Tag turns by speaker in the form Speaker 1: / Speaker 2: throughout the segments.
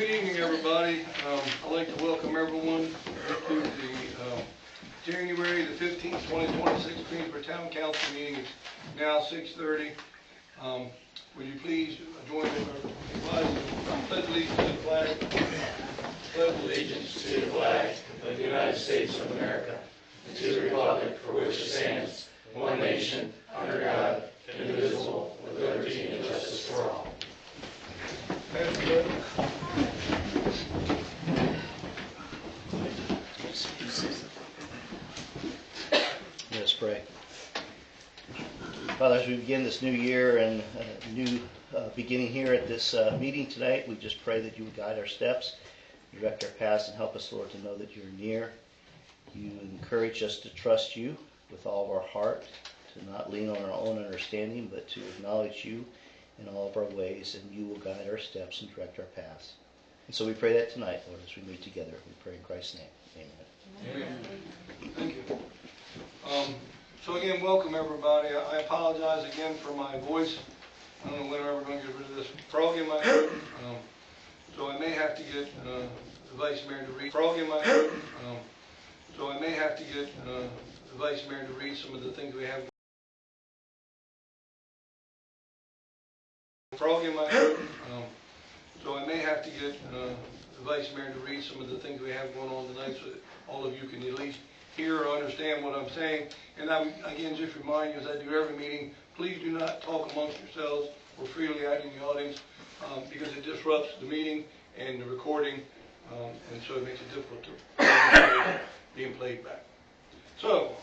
Speaker 1: Good evening, everybody. I'd like to welcome everyone to the January the 15th, 2026 Greensboro Town Council meeting. It's now 6:30. Would you please join me in pledge allegiance to the flag?
Speaker 2: Pledge allegiance to the flag of the United States of America and to the republic for which it stands, one nation, under God, indivisible, with liberty and justice for all.
Speaker 3: Let us pray. Father, as we begin this new year and a new beginning here at this meeting tonight, we just pray that you would guide our steps, direct our paths, and help us, Lord, to know that you're near. You encourage us to trust you with all of our heart, to not lean on our own understanding, but to acknowledge you in all of our ways, and you will guide our steps and direct our paths. And so we pray that tonight, Lord, as we meet together. We pray in Christ's name. Amen.
Speaker 1: Amen. Thank you. So again, welcome everybody. I apologize again for my voice. I don't know when I'm ever going to get rid of this frog in my throat. So I may have to get the Vice Mayor to read frog in my throat. So I may have to get the Vice Mayor to read some of the things we have. Frog in my throat. So I may have to get the Vice Mayor to read some of the things we have going on tonight so that all of you can at least hear or understand what I'm saying. And I'm, again, just remind you, as I do every meeting, please do not talk amongst yourselves or freely out in the audience because it disrupts the meeting and the recording, and so it makes it difficult to being played back. So,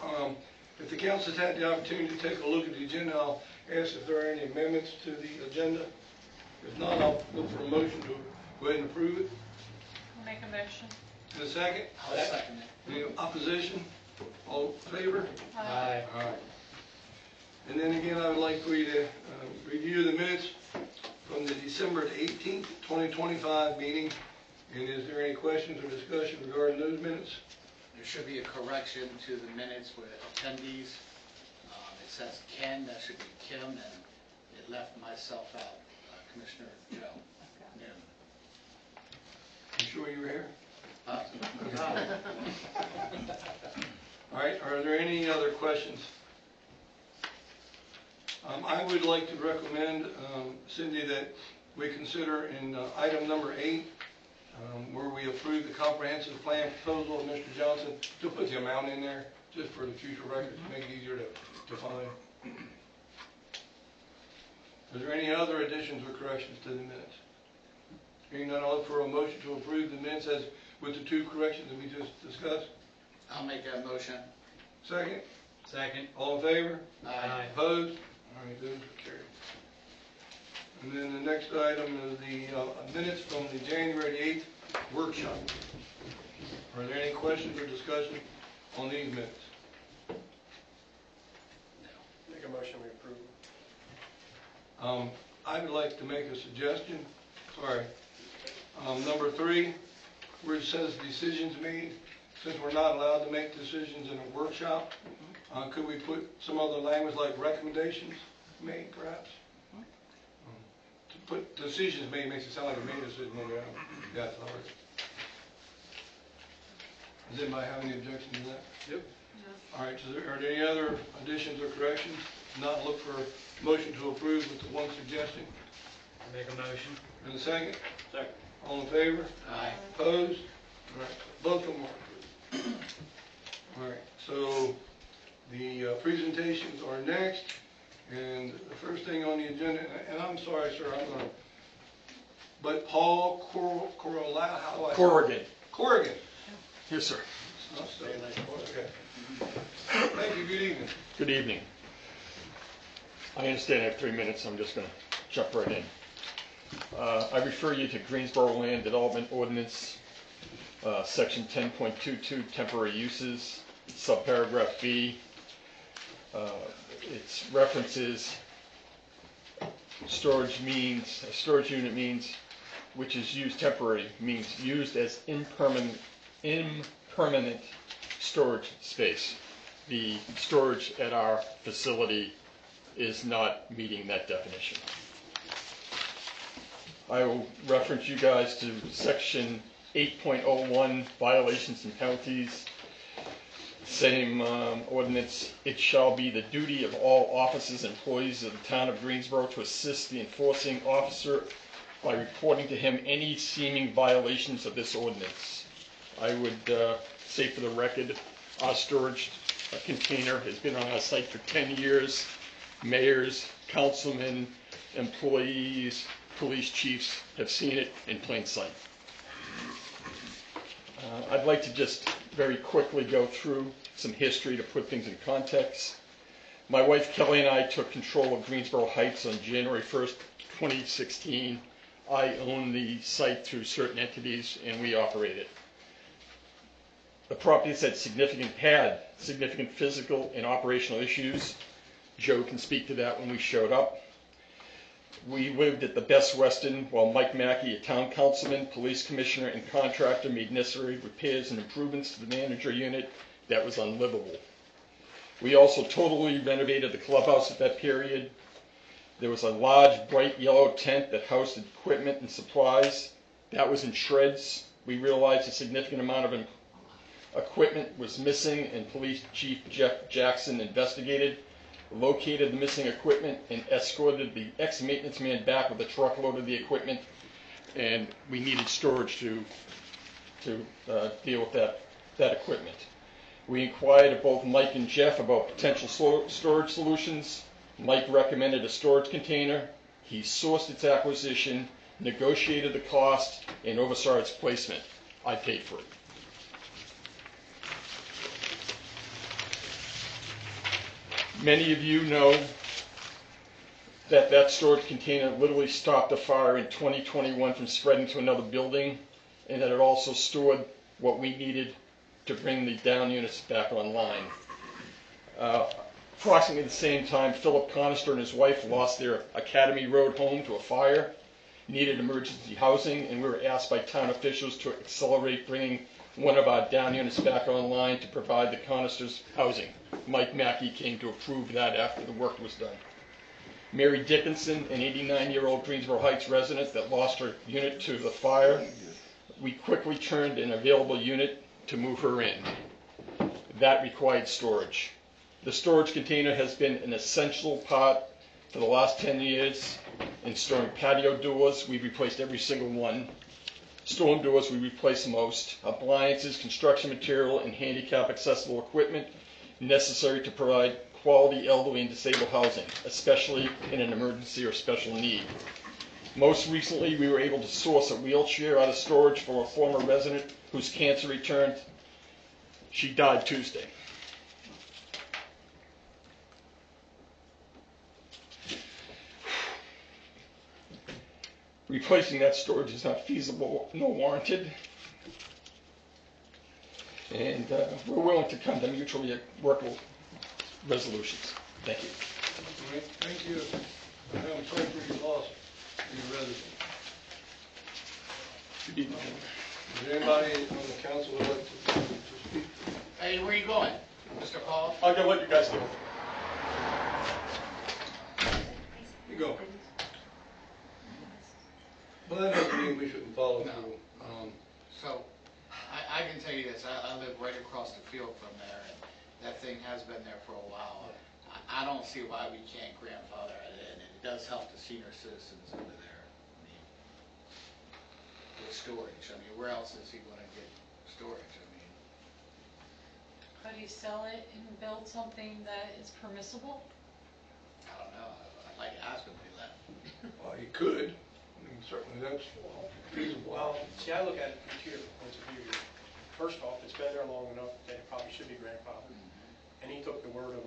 Speaker 1: if the council has had the opportunity to take a look at the agenda, I'll ask if there are any amendments to the agenda. If not, I'll look for a motion to go ahead and approve it.
Speaker 4: I'll make a motion.
Speaker 1: In a second?
Speaker 2: I'll second it.
Speaker 1: Any opposition? All in favor?
Speaker 4: Aye.
Speaker 1: All right. And then again, I would like for you to review the minutes from the December 18th, 2025 meeting. And is there any questions or discussion regarding those minutes?
Speaker 5: There should be a correction to the minutes with attendees. It says Ken, that should be Kim, and it left myself out, Commissioner Joe.
Speaker 1: You sure you were here?
Speaker 5: No.
Speaker 1: All right, are there any other questions? I would like to recommend, Cindy, that we consider in item number 8, where we approve the comprehensive plan proposal of Mr. Johnson, to put the amount in there just for the future records to make it easier to find. Is there any other additions or corrections to the minutes? Hearing none, I'll look for a motion to approve the minutes as with the 2 corrections that we just discussed.
Speaker 5: I'll make that motion.
Speaker 1: Second?
Speaker 2: Second.
Speaker 1: All in favor?
Speaker 5: Aye.
Speaker 1: Opposed? All right, those are carried. And then the next item is the minutes from the January 8th workshop. Are there any questions or discussion on these minutes?
Speaker 2: Make a motion we approve.
Speaker 1: I would like to make a suggestion. Sorry. Number 3, where it says decisions made, since we're not allowed to make decisions in a workshop, could we put some other language like recommendations made, perhaps? To put decisions made makes it sound like a made decision. Yeah, it's not right. Does anybody have any objection to that?
Speaker 2: Yep.
Speaker 1: No. All right, so are there any other additions or corrections? Not look for a motion to approve with the one suggestion.
Speaker 2: Make a motion.
Speaker 1: In a second?
Speaker 2: Second.
Speaker 1: All in favor?
Speaker 5: Aye.
Speaker 1: Opposed? All right, both of them are approved. All right, so the presentations are next, and the first thing on the agenda, and I'm sorry, sir, I'm going to, but Paul Corrala, how do I say it?
Speaker 6: Corrigan.
Speaker 1: Corrigan.
Speaker 6: Yes, sir.
Speaker 1: Okay. Thank you, good evening.
Speaker 6: Good evening. I understand I have 3 minutes, so I'm just going to jump right in. I refer you to Greensboro Land Development Ordinance, Section 10.22, Temporary Uses, subparagraph B. Its references storage unit means which is used temporary, means used as impermanent storage space. The storage at our facility is not meeting that definition. I will reference you guys to section 8.01, violations and penalties. Same ordinance, it shall be the duty of all officers and employees of the town of Greensboro to assist the enforcing officer by reporting to him any seeming violations of this ordinance. I would say for the record, our storage container has been on our site for 10 years. Mayors, councilmen, employees, police chiefs have seen it in plain sight. I'd like to just very quickly go through some history to put things in context. My wife Kelly and I took control of Greensboro Heights on January 1st, 2016. I own the site through certain entities and we operate it. The property has had significant physical and operational issues. Joe can speak to that when we showed up. We lived at the Best Western while Mike Mackey, a town councilman, police commissioner, and contractor made necessary repairs and improvements to the manager unit that was unlivable. We also totally renovated the clubhouse at that period. There was a large bright yellow tent that housed equipment and supplies. That was in shreds. We realized a significant amount of equipment was missing, and Police Chief Jeff Jackson investigated, located the missing equipment, and escorted the ex-maintenance man back with a truckload of the equipment, and we needed storage to deal with that equipment. We inquired of both Mike and Jeff about potential storage solutions. Mike recommended a storage container. He sourced its acquisition, negotiated the cost, and oversaw its placement. I paid for it. Many of you know that storage container literally stopped a fire in 2021 from spreading to another building, and that it also stored what we needed to bring the down units back online. Approximately at the same time, Philip Conister and his wife lost their Academy Road home to a fire, needed emergency housing, and we were asked by town officials to accelerate bringing one of our down units back online to provide the Conisters housing. Mike Mackey came to approve that after the work was done. Mary Dickinson, an 89-year-old Greensboro Heights resident that lost her unit to the fire, we quickly turned an available unit to move her in. That required storage. The storage container has been an essential part for the last 10 years. In storing patio doors, we've replaced every single one. Storm doors, we replace most. Appliances, construction material, and handicap accessible equipment necessary to provide quality elderly and disabled housing, especially in an emergency or special need. Most recently, we were able to source a wheelchair out of storage for a former resident whose cancer returned. She died Tuesday. Replacing that storage is not feasible nor warranted. And we're willing to come to mutually workable resolutions. Thank you.
Speaker 1: All right, thank you. I'm sorry for your loss, your resident. Is there anybody on the council who would like to speak?
Speaker 5: Hey, where are you going, Mr. Paul?
Speaker 6: I'm gonna let you guys do it.
Speaker 1: You go. Well, that doesn't mean we shouldn't follow through.
Speaker 5: So, I can tell you this, I live right across the field from there, and that thing has been there for a while. I don't see why we can't grandfather it in, and it does help the senior citizens over there. I mean, with storage, I mean, where else is he gonna get storage? I mean,
Speaker 4: Could he sell it and build something that is permissible?
Speaker 5: I don't know, I'd like to ask him if he left.
Speaker 1: Well, you could. I mean, certainly that's feasible.
Speaker 7: Well, see, I look at it from two different points of view here. First off, it's been there long enough that it probably should be grandfathered. And he took the word of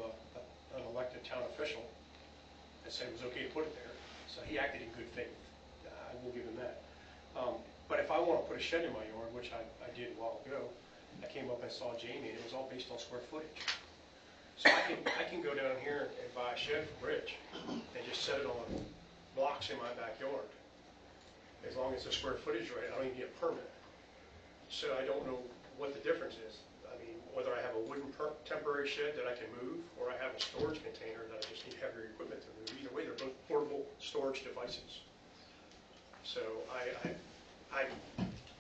Speaker 7: an elected town official and said it was okay to put it there. So he acted in good faith. I will give him that. But if I want to put a shed in my yard, which I did a while ago, I came up and saw Jamie, and it was all based on square footage. So I can go down here and buy a shed from Rich and just set it on blocks in my backyard. As long as the square footage is right, I don't even need a permit. So I don't know what the difference is. I mean, whether I have a wooden temporary shed that I can move, or I have a storage container that I just need heavier equipment to move. Either way, they're both portable storage devices. So I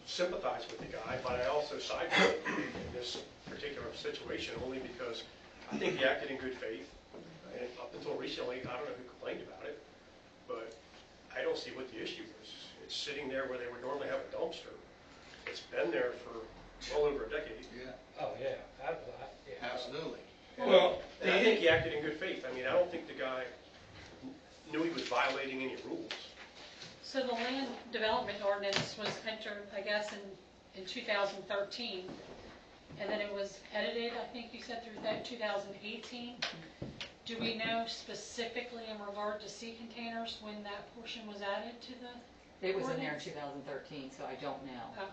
Speaker 7: sympathize with the guy, but I also side with him in this particular situation only because I think he acted in good faith. And up until recently, I don't know who complained about it, but I don't see what the issue is. It's sitting there where they would normally have a dumpster. It's been there for well over a decade.
Speaker 5: Yeah,
Speaker 2: Oh, yeah, yeah.
Speaker 5: absolutely.
Speaker 1: Well,
Speaker 7: And I think he acted in good faith. I mean, I don't think the guy knew he was violating any rules.
Speaker 4: So the land development ordinance was entered, I guess, in 2013, and then it was edited, I think you said, through that 2018. Do we know specifically in regard to sea containers when that portion was added to the
Speaker 8: It was in there in
Speaker 4: ordinance?
Speaker 8: 2013, so I don't know.
Speaker 4: Okay,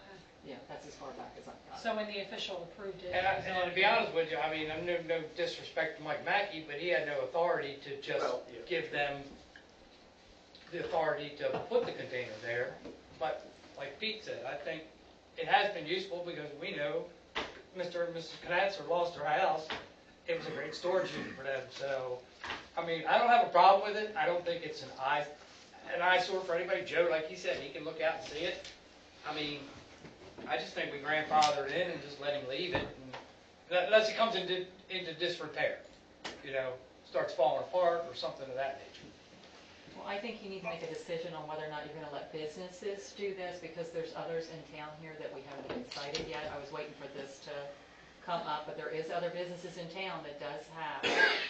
Speaker 8: Yeah, that's as far back as I've got.
Speaker 4: so when the official approved it.
Speaker 2: And to be honest with you, I mean, I'm no disrespect to Mike Mackey, but he had no authority to just
Speaker 7: Well, yeah.
Speaker 2: give them the authority to put the container there. But like Pete said, I think it has been useful because we know Mr. and Mrs. Knatzer lost their house. It was a great storage unit for them. So, I mean, I don't have a problem with it. I don't think it's an eyesore for anybody. Joe, like he said, he can look out and see it. I mean, I just think we grandfather it in and just let him leave it, and unless it comes into disrepair, you know, starts falling apart or something of that nature.
Speaker 8: Well, I think you need to make a decision on whether or not you're going to let businesses do this, because there's others in town here that we haven't even cited yet. I was waiting for this to come up, but there is other businesses in town that does have.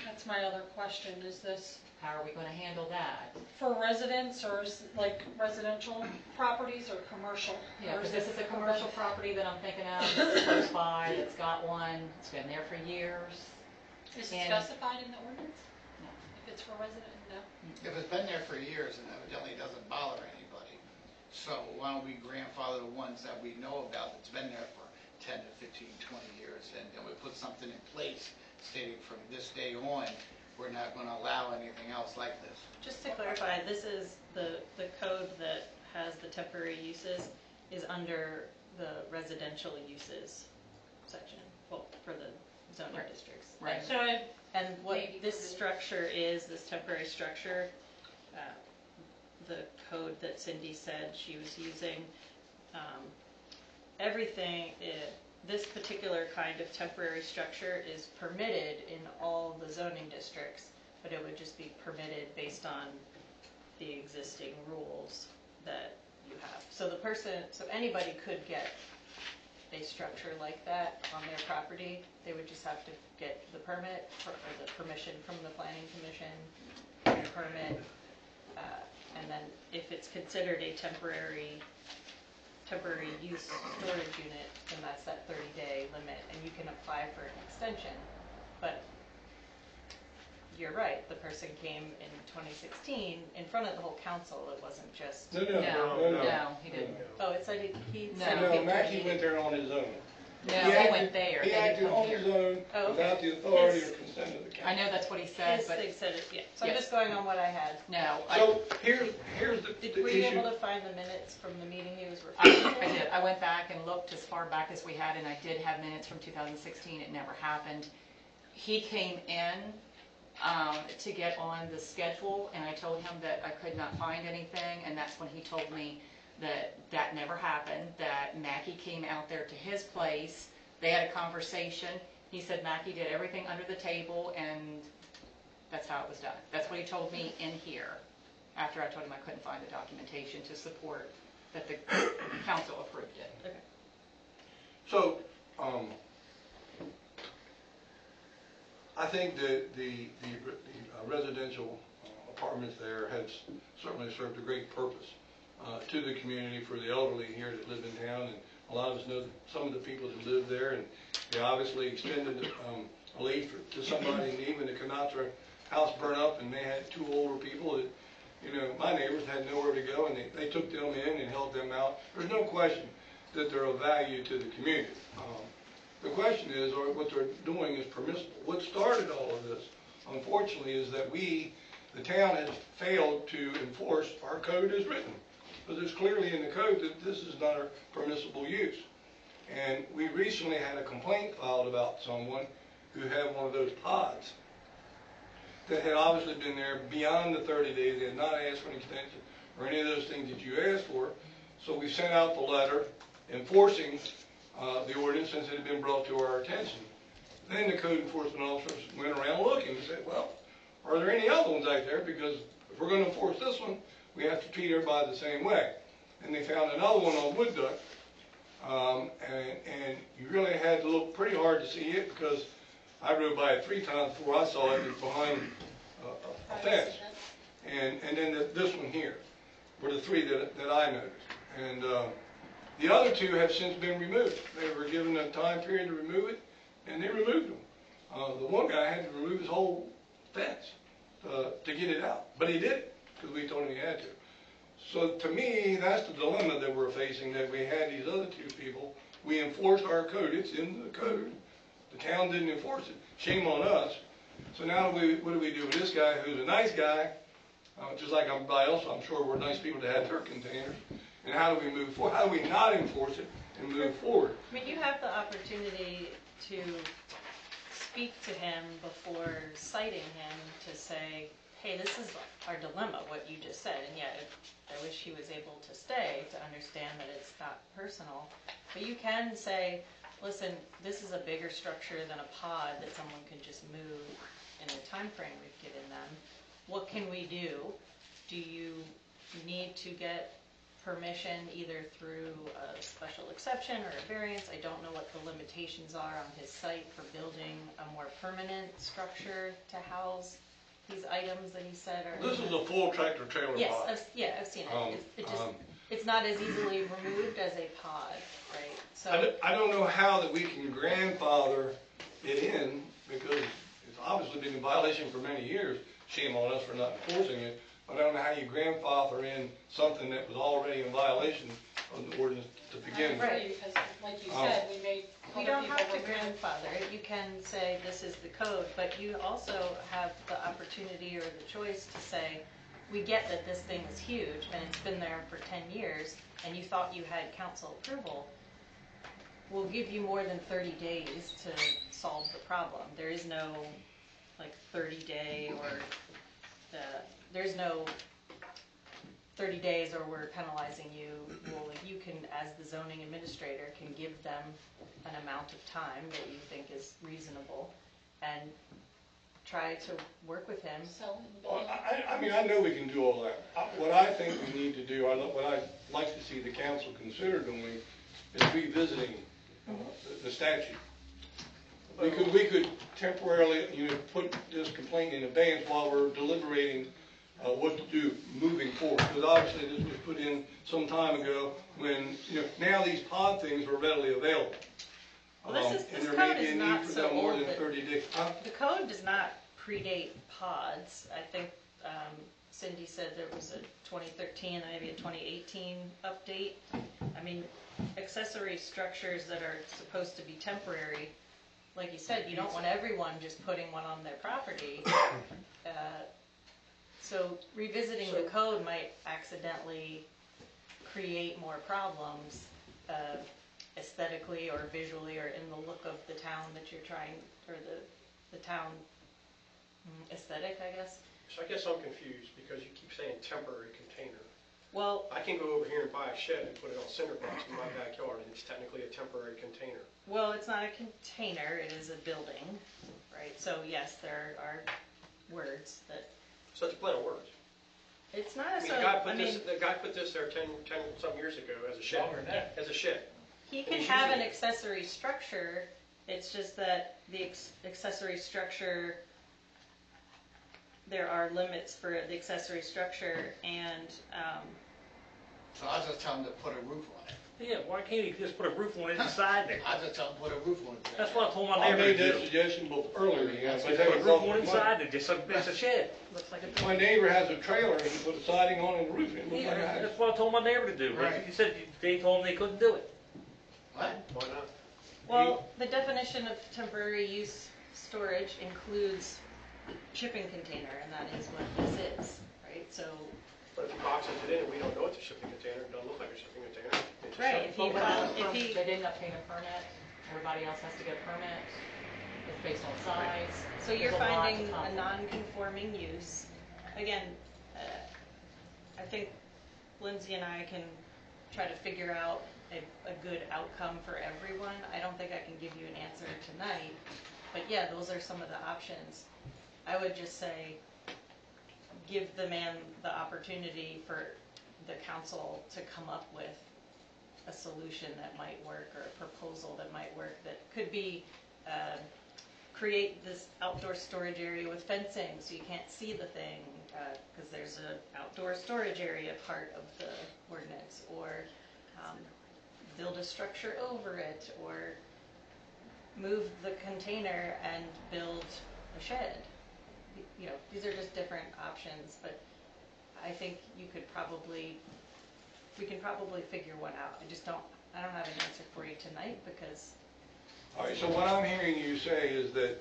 Speaker 4: That's my other question, is this
Speaker 8: How are we going to handle that?
Speaker 4: for residents, or is it like residential properties or commercial?
Speaker 8: Yeah,
Speaker 4: Or
Speaker 8: because
Speaker 4: is
Speaker 8: this
Speaker 4: it
Speaker 8: is a commercial property that I'm thinking of, that's close by, that's got one, it's been there for years.
Speaker 4: Is it
Speaker 8: and-
Speaker 4: specified in the ordinance?
Speaker 8: No.
Speaker 4: If it's for resident, no?
Speaker 5: If it's been there for years and evidently doesn't bother anybody, so why don't we grandfather the ones that we know about that's been there for 10 to 15, 20 years, and then we put something in place stating from this day on, we're not going to allow anything else like this.
Speaker 9: Just to clarify, this is the code that has the temporary uses is under the residential uses section, well, for the zoning
Speaker 8: Right.
Speaker 9: districts.
Speaker 8: Right.
Speaker 4: So it,
Speaker 9: And what
Speaker 4: Maybe
Speaker 9: this
Speaker 4: for the-
Speaker 9: structure is, this temporary structure, the code that Cindy said she was using, everything, this particular kind of temporary structure is permitted in all the zoning districts, but it would just be permitted based on the existing rules that you have. So anybody could get a structure like that on their property. They would just have to get the permit or the permission from the planning commission, get a permit, and then if it's considered a temporary use storage unit, then that's that 30-day limit, and you can apply for an extension. But you're right, the person came in 2016 in front of the whole council. It wasn't just,
Speaker 1: No,
Speaker 8: No, he didn't.
Speaker 9: oh, it said he
Speaker 8: No.
Speaker 9: said
Speaker 1: No,
Speaker 9: he
Speaker 1: Mackey went there on his own.
Speaker 8: No,
Speaker 1: He
Speaker 8: he
Speaker 1: acted-
Speaker 8: went there,
Speaker 1: He
Speaker 8: they
Speaker 1: acted
Speaker 8: didn't come
Speaker 1: on his
Speaker 8: here.
Speaker 1: own,
Speaker 9: Oh, okay.
Speaker 1: without the authority
Speaker 9: His-
Speaker 1: or consent of the council.
Speaker 8: I know that's what he said,
Speaker 9: his
Speaker 8: but
Speaker 9: thing said it, yeah. So I'm
Speaker 8: Yes.
Speaker 9: just going on what I had.
Speaker 8: no.
Speaker 1: So here's the
Speaker 9: Were you
Speaker 1: issue.
Speaker 9: able to find the minutes from the meeting he was
Speaker 8: I
Speaker 9: referring to?
Speaker 8: did. I went back and looked as far back as we had, and I did have minutes from 2016. It never happened. He came in to get on the schedule, and I told him that I could not find anything, and that's when he told me that that never happened, that Mackey came out there to his place. They had a conversation. He said Mackey did everything under the table, and that's how it was done. That's what he told me in here, after I told him I couldn't find the documentation to support that the council approved it.
Speaker 9: Okay.
Speaker 1: So, I think that the residential apartments there has certainly served a great purpose to the community, for the elderly here that live in town, and a lot of us know some of the people that live there, and they obviously extended a lead to somebody, and even the Kanatra house burned up, and they had two older people that, my neighbors had nowhere to go, and they took them in and helped them out. There's no question that they're of value to the community. The question is, or what they're doing is permissible. What started all of this, unfortunately, is that the town has failed to enforce our code as written. Because it's clearly in the code that this is not a permissible use. And we recently had a complaint filed about someone who had one of those pods that had obviously been there beyond the 30 days. They had not asked for an extension. or any of those things that you asked for. So we sent out the letter enforcing the ordinance since it had been brought to our attention. Then the code enforcement officers went around looking and said, well, are there any other ones out there? Because if we're going to enforce this one, we have to treat everybody the same way. And they found another one on wood duck, and you really had to look pretty hard to see it because I rode by it 3 times before I saw it. It was behind a fence. And then this one here were the 3 that I noticed. And the other 2 have since been removed. They were given a time period to remove it, and they removed them. The one guy had to remove his whole fence to get it out, but he did it because we told him he had to. So to me, that's the dilemma that we're facing, that we had these other 2 people. We enforced our code. It's in the code. The town didn't enforce it. Shame on us. So now what do we do with this guy who's a nice guy, just like everybody else? I'm sure we're nice people to have their containers. And how do we move forward? How do we not enforce it and move forward?
Speaker 9: I mean, you have the opportunity to speak to him before citing him to say, hey, this is our dilemma, what you just said, and yet I wish he was able to stay to understand that it's not personal. But you can say, listen, this is a bigger structure than a pod that someone can just move in the time frame we've given them. What can we do? Do you need to get permission either through a special exception or a variance? I don't know what the limitations are on his site for building a more permanent structure to house these items that he said are.
Speaker 1: This is a full tractor trailer
Speaker 9: Yes,
Speaker 1: pod.
Speaker 9: I've seen it. It's not as easily removed as a pod, right? So
Speaker 1: I don't know how that we can grandfather it in because it's obviously been in violation for many years. Shame on us for not enforcing it. But I don't know how you grandfather in something that was already in violation of the ordinance to begin with.
Speaker 4: Right, because like you said, we made
Speaker 9: you
Speaker 4: other
Speaker 9: don't
Speaker 4: people
Speaker 9: have to
Speaker 4: remove it.
Speaker 9: grandfather it. You can say this is the code, but you also have the opportunity or the choice to say, we get that this thing is huge and it's been there for 10 years and you thought you had council approval. We'll give you more than 30 days to solve the problem. There is no like 30-day or there's no 30 days or we're penalizing you. Well, you can, as the zoning administrator, can give them an amount of time that you think is reasonable and try to work with him.
Speaker 1: Well, I mean, I know we can do all that. What I think we need to do, what I'd like to see the council consider doing is revisiting the statute. We could temporarily, put this complaint in abeyance while we're deliberating what to do moving forward. Because obviously this was put in some time ago when, now these pod things are readily available.
Speaker 9: Well, this
Speaker 1: and there
Speaker 9: code
Speaker 1: may be
Speaker 9: is
Speaker 1: a
Speaker 9: not
Speaker 1: need for
Speaker 9: so
Speaker 1: them more
Speaker 9: old
Speaker 1: than
Speaker 9: that-
Speaker 1: 30 days.
Speaker 9: The code does not predate pods. I think Cindy said there was a 2013 and maybe a 2018 update. I mean, accessory structures that are supposed to be temporary, like you said, you don't want everyone just putting one on their property. So revisiting the code might accidentally create more problems aesthetically or visually or in the look of the town that you're trying, or the town aesthetic, I guess.
Speaker 7: So I guess I'm confused because you keep saying temporary container.
Speaker 9: Well,
Speaker 7: I can go over here and buy a shed and put it on cinder blocks in my backyard, and it's technically a temporary container.
Speaker 9: well, it's not a container, it is a building, right? So yes, there are words that,
Speaker 7: So it's a play on words.
Speaker 9: it's not
Speaker 7: I
Speaker 9: a,
Speaker 7: mean,
Speaker 9: so,
Speaker 7: the guy put this there 10 some years ago as a shed.
Speaker 2: Longer than that.
Speaker 7: As a shed.
Speaker 9: he
Speaker 7: and
Speaker 9: can
Speaker 7: he's
Speaker 9: have an
Speaker 7: using it.
Speaker 9: accessory structure, it's just that the accessory structure, there are limits for the accessory structure and,
Speaker 5: So I'll just tell him to put a roof on it.
Speaker 2: Yeah, why can't he just put a roof on it inside there?
Speaker 5: I'll just tell him to put a roof on it.
Speaker 2: That's what I told my
Speaker 1: I
Speaker 2: neighbor
Speaker 1: made
Speaker 2: to
Speaker 1: that
Speaker 2: do.
Speaker 1: suggestion earlier, but
Speaker 2: Put
Speaker 1: that
Speaker 2: a
Speaker 1: was
Speaker 2: roof
Speaker 1: wrong
Speaker 2: on
Speaker 1: with
Speaker 2: inside there, just it's a shed.
Speaker 9: looks like a
Speaker 1: My neighbor has a trailer and he put a siding on and a roof. It looks
Speaker 2: Yeah,
Speaker 1: like a house.
Speaker 2: that's what I told my neighbor to do. But
Speaker 5: Right.
Speaker 2: he said they told him they couldn't do it.
Speaker 5: What?
Speaker 7: Why not?
Speaker 9: Well, the definition of temporary use storage includes shipping container, and that is what this is, right? So,
Speaker 7: But if he boxes it in and we don't know it's a shipping container, it doesn't look like a shipping container. It's a
Speaker 9: right,
Speaker 7: shipping-
Speaker 9: if he,
Speaker 8: They didn't obtain a permit, everybody else has to get a permit, it's based on size.
Speaker 9: so you're
Speaker 8: There's a lot to
Speaker 9: finding
Speaker 8: top
Speaker 9: a
Speaker 8: it.
Speaker 9: non-conforming use. Again, I think Lindsay and I can try to figure out a good outcome for everyone. I don't think I can give you an answer tonight, but yeah, those are some of the options. I would just say, give the man the opportunity for the council to come up with a solution that might work, or a proposal that might work, that could be, create this outdoor storage area with fencing so you can't see the thing, because there's an outdoor storage area part of the ordinance, or build a structure over it, or move the container and build a shed. You know, these are just different options, but I think we can probably figure one out. I don't have an answer for you tonight, because
Speaker 1: All right, so what I'm hearing you say is that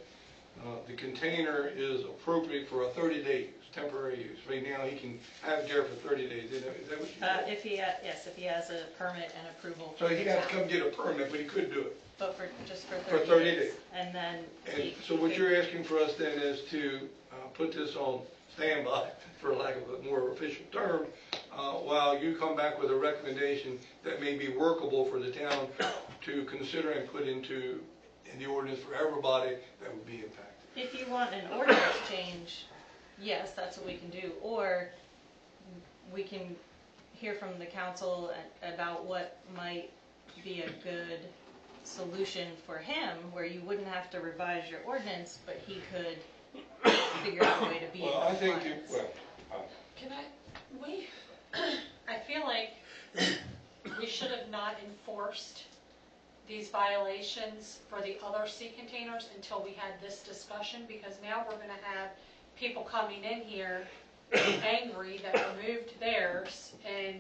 Speaker 1: the container is appropriate for a 30-day use, temporary use. Right now, he can have it there for 30 days. Is that what you said?
Speaker 9: if he has a permit and approval.
Speaker 1: So
Speaker 9: from
Speaker 1: he'd
Speaker 9: the
Speaker 1: have to
Speaker 9: town.
Speaker 1: come get a permit, but he could do it.
Speaker 9: But just for
Speaker 1: For
Speaker 9: 30
Speaker 1: 30
Speaker 9: days.
Speaker 1: days.
Speaker 9: And then
Speaker 1: And so what you're asking for us then is to put this on standby, for lack of a more official term, while you come back with a recommendation that may be workable for the town to consider and put in the ordinance for everybody that would be impacted.
Speaker 9: if you want an ordinance change, yes, that's what we can do. Or we can hear from the council about what might be a good solution for him, where you wouldn't have to revise your ordinance, but he could figure out a way to be in
Speaker 1: Well, I think,
Speaker 9: compliance.
Speaker 4: Can I feel like we should have not enforced these violations for the other sea containers until we had this discussion, because now we're gonna have people coming in here angry that removed theirs and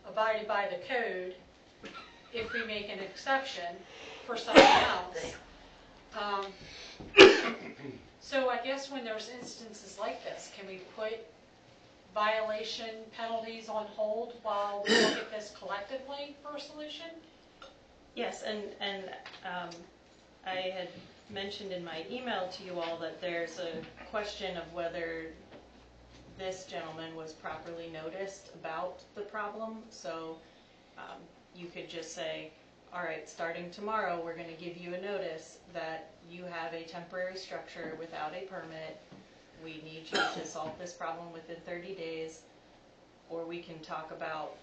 Speaker 4: abided by the code if we make an exception for someone else. So I guess when there's instances like this, can we put violation penalties on hold while we look at this collectively for a solution?
Speaker 9: Yes, and I had mentioned in my email to you all that there's a question of whether this gentleman was properly noticed about the problem. So you could just say, all right, starting tomorrow, we're going to give you a notice that you have a temporary structure without a permit. We need you to solve this problem within 30 days, or we can talk about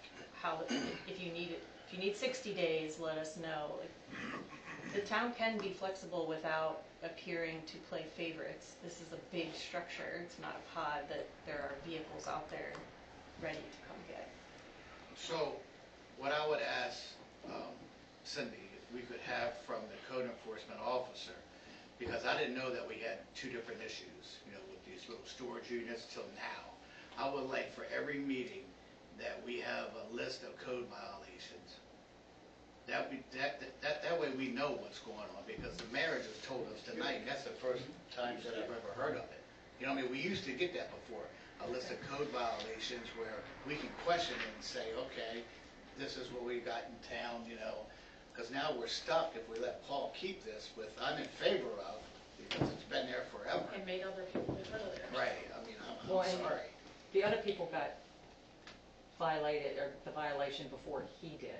Speaker 9: how, if you need 60 days, let us know. The town can be flexible without appearing to play favorites. This is a big structure. It's not a pod that there are vehicles out there ready to come get.
Speaker 5: So, what I would ask Cindy, if we could have from the code enforcement officer, because I didn't know that we had two different issues, with these little storage units till now. I would like for every meeting that we have a list of code violations. That way we know what's going on, because the mayor just told us tonight, and that's the first time that I've ever heard of it. We used to get that before, a list of code violations where we can question it and say, okay, this is what we got in town, because now we're stuck if we let Paul keep this with, I'm in favor of, because it's been there forever.
Speaker 4: And made other people get rid of theirs.
Speaker 5: Right, I'm
Speaker 8: Well, and
Speaker 5: sorry.
Speaker 8: the other people got violated, or the violation before he did.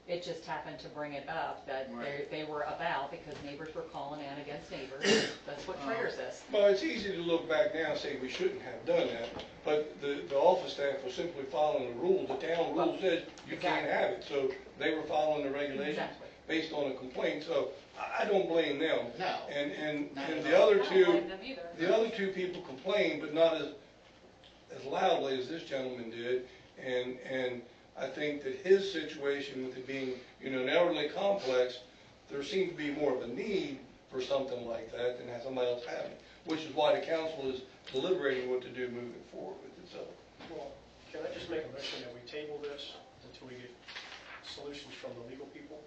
Speaker 8: It just happened to bring it up that
Speaker 5: Right.
Speaker 8: they were about, because neighbors were calling in against neighbors. That's what triggers this.
Speaker 1: Well, it's easy to look back now and say we shouldn't have done that, but the office staff was simply following the rules. The town rule says you can't have it, so they were following the regulations
Speaker 8: Exactly.
Speaker 1: based on a complaint, so I don't blame them.
Speaker 5: No.
Speaker 1: And
Speaker 5: Not at
Speaker 1: the
Speaker 5: all.
Speaker 1: other
Speaker 4: I don't
Speaker 1: two,
Speaker 4: blame them either.
Speaker 1: the other two people complained, but not as loudly as this gentleman did, and I think that his situation with it being, an elderly complex, there seemed to be more of a need for something like that than have somebody else have it, which is why the council is deliberating what to do moving forward with it, so.
Speaker 7: Well, can I just make a motion that we table this until we get solutions from the legal people?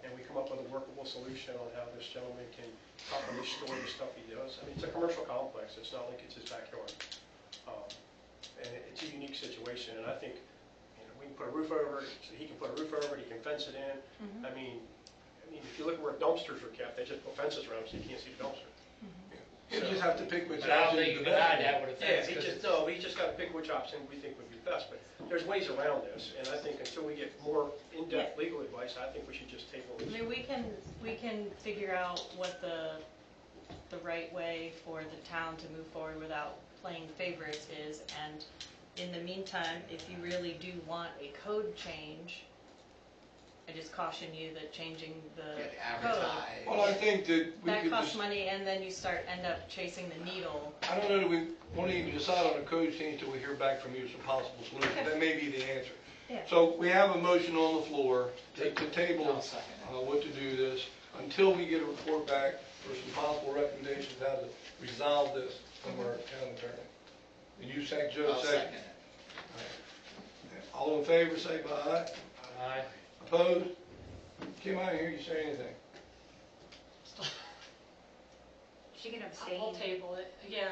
Speaker 7: And we come up with a workable solution on how this gentleman can properly store the stuff he does. It's a commercial complex. It's not like it's his backyard. And it's a unique situation, and I think, we can put a roof over it, so he can put a roof over it, he can fence it in.
Speaker 9: Mm-hmm.
Speaker 7: I mean, if you look at where dumpsters are kept, they just put fences around them so you can't see the dumpster.
Speaker 1: He'll just have to pick which
Speaker 2: But I don't
Speaker 1: option
Speaker 2: think
Speaker 1: is
Speaker 2: you
Speaker 1: the
Speaker 2: can
Speaker 1: best.
Speaker 2: hide that with a
Speaker 7: Yeah,
Speaker 2: fence,
Speaker 7: he
Speaker 2: 'cause
Speaker 7: just,
Speaker 2: it's,
Speaker 7: no, he just gotta pick which option we think would be best, but there's ways around this, and I think until we get more in-depth legal advice, I think we should just table
Speaker 9: I
Speaker 7: this.
Speaker 9: mean, we can figure out what the right way for the town to move forward without playing favorites is, and in the meantime, if you really do want a code change, I just caution you that changing the
Speaker 5: Get
Speaker 9: code,
Speaker 5: advertised.
Speaker 1: Well, I think that we
Speaker 9: that
Speaker 1: could
Speaker 9: costs
Speaker 1: just,
Speaker 9: money, and then you end up chasing the needle.
Speaker 1: I don't know that we want to even decide on a code change till we hear back from you some possible solutions. That may be the answer.
Speaker 9: Yeah.
Speaker 1: So we have a motion on the floor to table
Speaker 5: I'll second it.
Speaker 1: what to do this until we get a report back for some possible recommendations how to resolve this from our town attorney. And you second, Joe,
Speaker 5: I'll
Speaker 1: second.
Speaker 5: second it.
Speaker 1: All in favor, say by aye.
Speaker 2: Aye.
Speaker 1: Opposed? Kim, I didn't hear you say anything.
Speaker 8: She can
Speaker 4: I'll table it, yeah.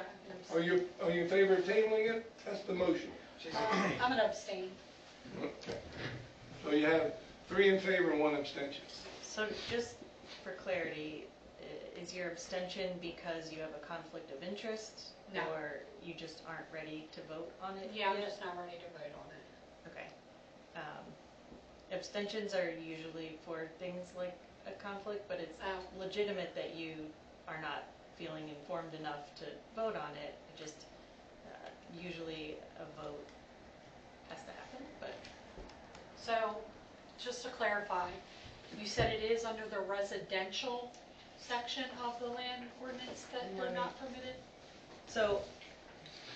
Speaker 1: Are you in favor of tabling it? That's the motion.
Speaker 4: I'm gonna abstain.
Speaker 1: Okay. So you have 3 in favor and 1 abstention.
Speaker 9: So just for clarity, is your abstention because you have a conflict of interest?
Speaker 4: No.
Speaker 9: Or you just aren't ready to vote on it
Speaker 4: Yeah, I'm
Speaker 9: yet?
Speaker 4: just not ready to vote on it.
Speaker 9: Okay. Abstentions are usually for things like a conflict, but it's
Speaker 4: Oh.
Speaker 9: legitimate that you are not feeling informed enough to vote on it. It just, usually a vote has to happen, but
Speaker 4: So, just to clarify, you said it is under the residential section of the land ordinance that they're not permitted?
Speaker 9: so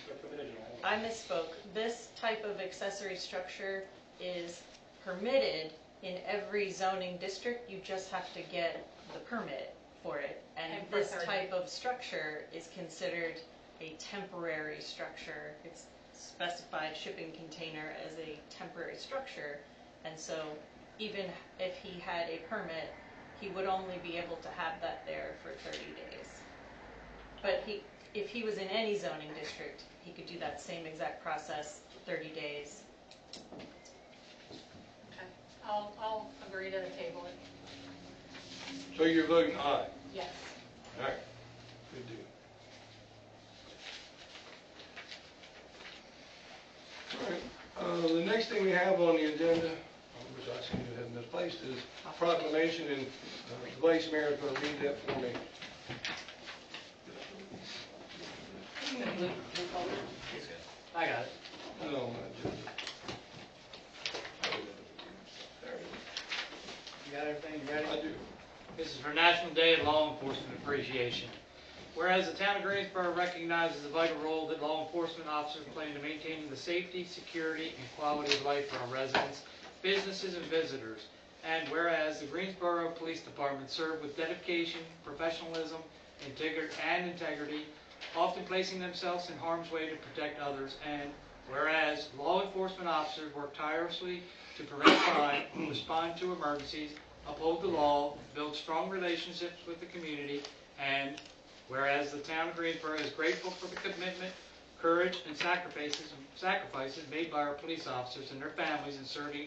Speaker 7: They're permitted in all.
Speaker 9: I misspoke. This type of accessory structure is permitted in every zoning district. You just have to get the permit for it. And
Speaker 4: And for
Speaker 9: this
Speaker 4: 30.
Speaker 9: type of structure is considered a temporary structure. It's specified shipping container as a temporary structure. And so even if he had a permit, he would only be able to have that there for 30 days. But if he was in any zoning district, he could do that same exact process, 30 days.
Speaker 4: Okay, I'll agree to the table it,
Speaker 1: So you're voting aye.
Speaker 4: yes.
Speaker 1: All right. Good deal. All right. The next thing we have on the agenda, which I seem to have misplaced, is proclamation, and the Vice Mayor is going to read that for me.
Speaker 2: I got it.
Speaker 1: No, not just. There it
Speaker 2: You got everything, you ready?
Speaker 1: is. I do.
Speaker 2: This is for National Day of Law Enforcement Appreciation. Whereas the town of Greensboro recognizes the vital role that law enforcement officers play in maintaining the safety, security, and quality of life for our residents, businesses, and visitors. And whereas the Greensboro Police Department serve with dedication, professionalism, integrity, often placing themselves in harm's way to protect others. And whereas law enforcement officers work tirelessly to prevent crime, respond to emergencies, uphold the law, build strong relationships with the community, and whereas the town of Greensboro is grateful for the commitment, courage, and sacrifices made by our police officers and their families in serving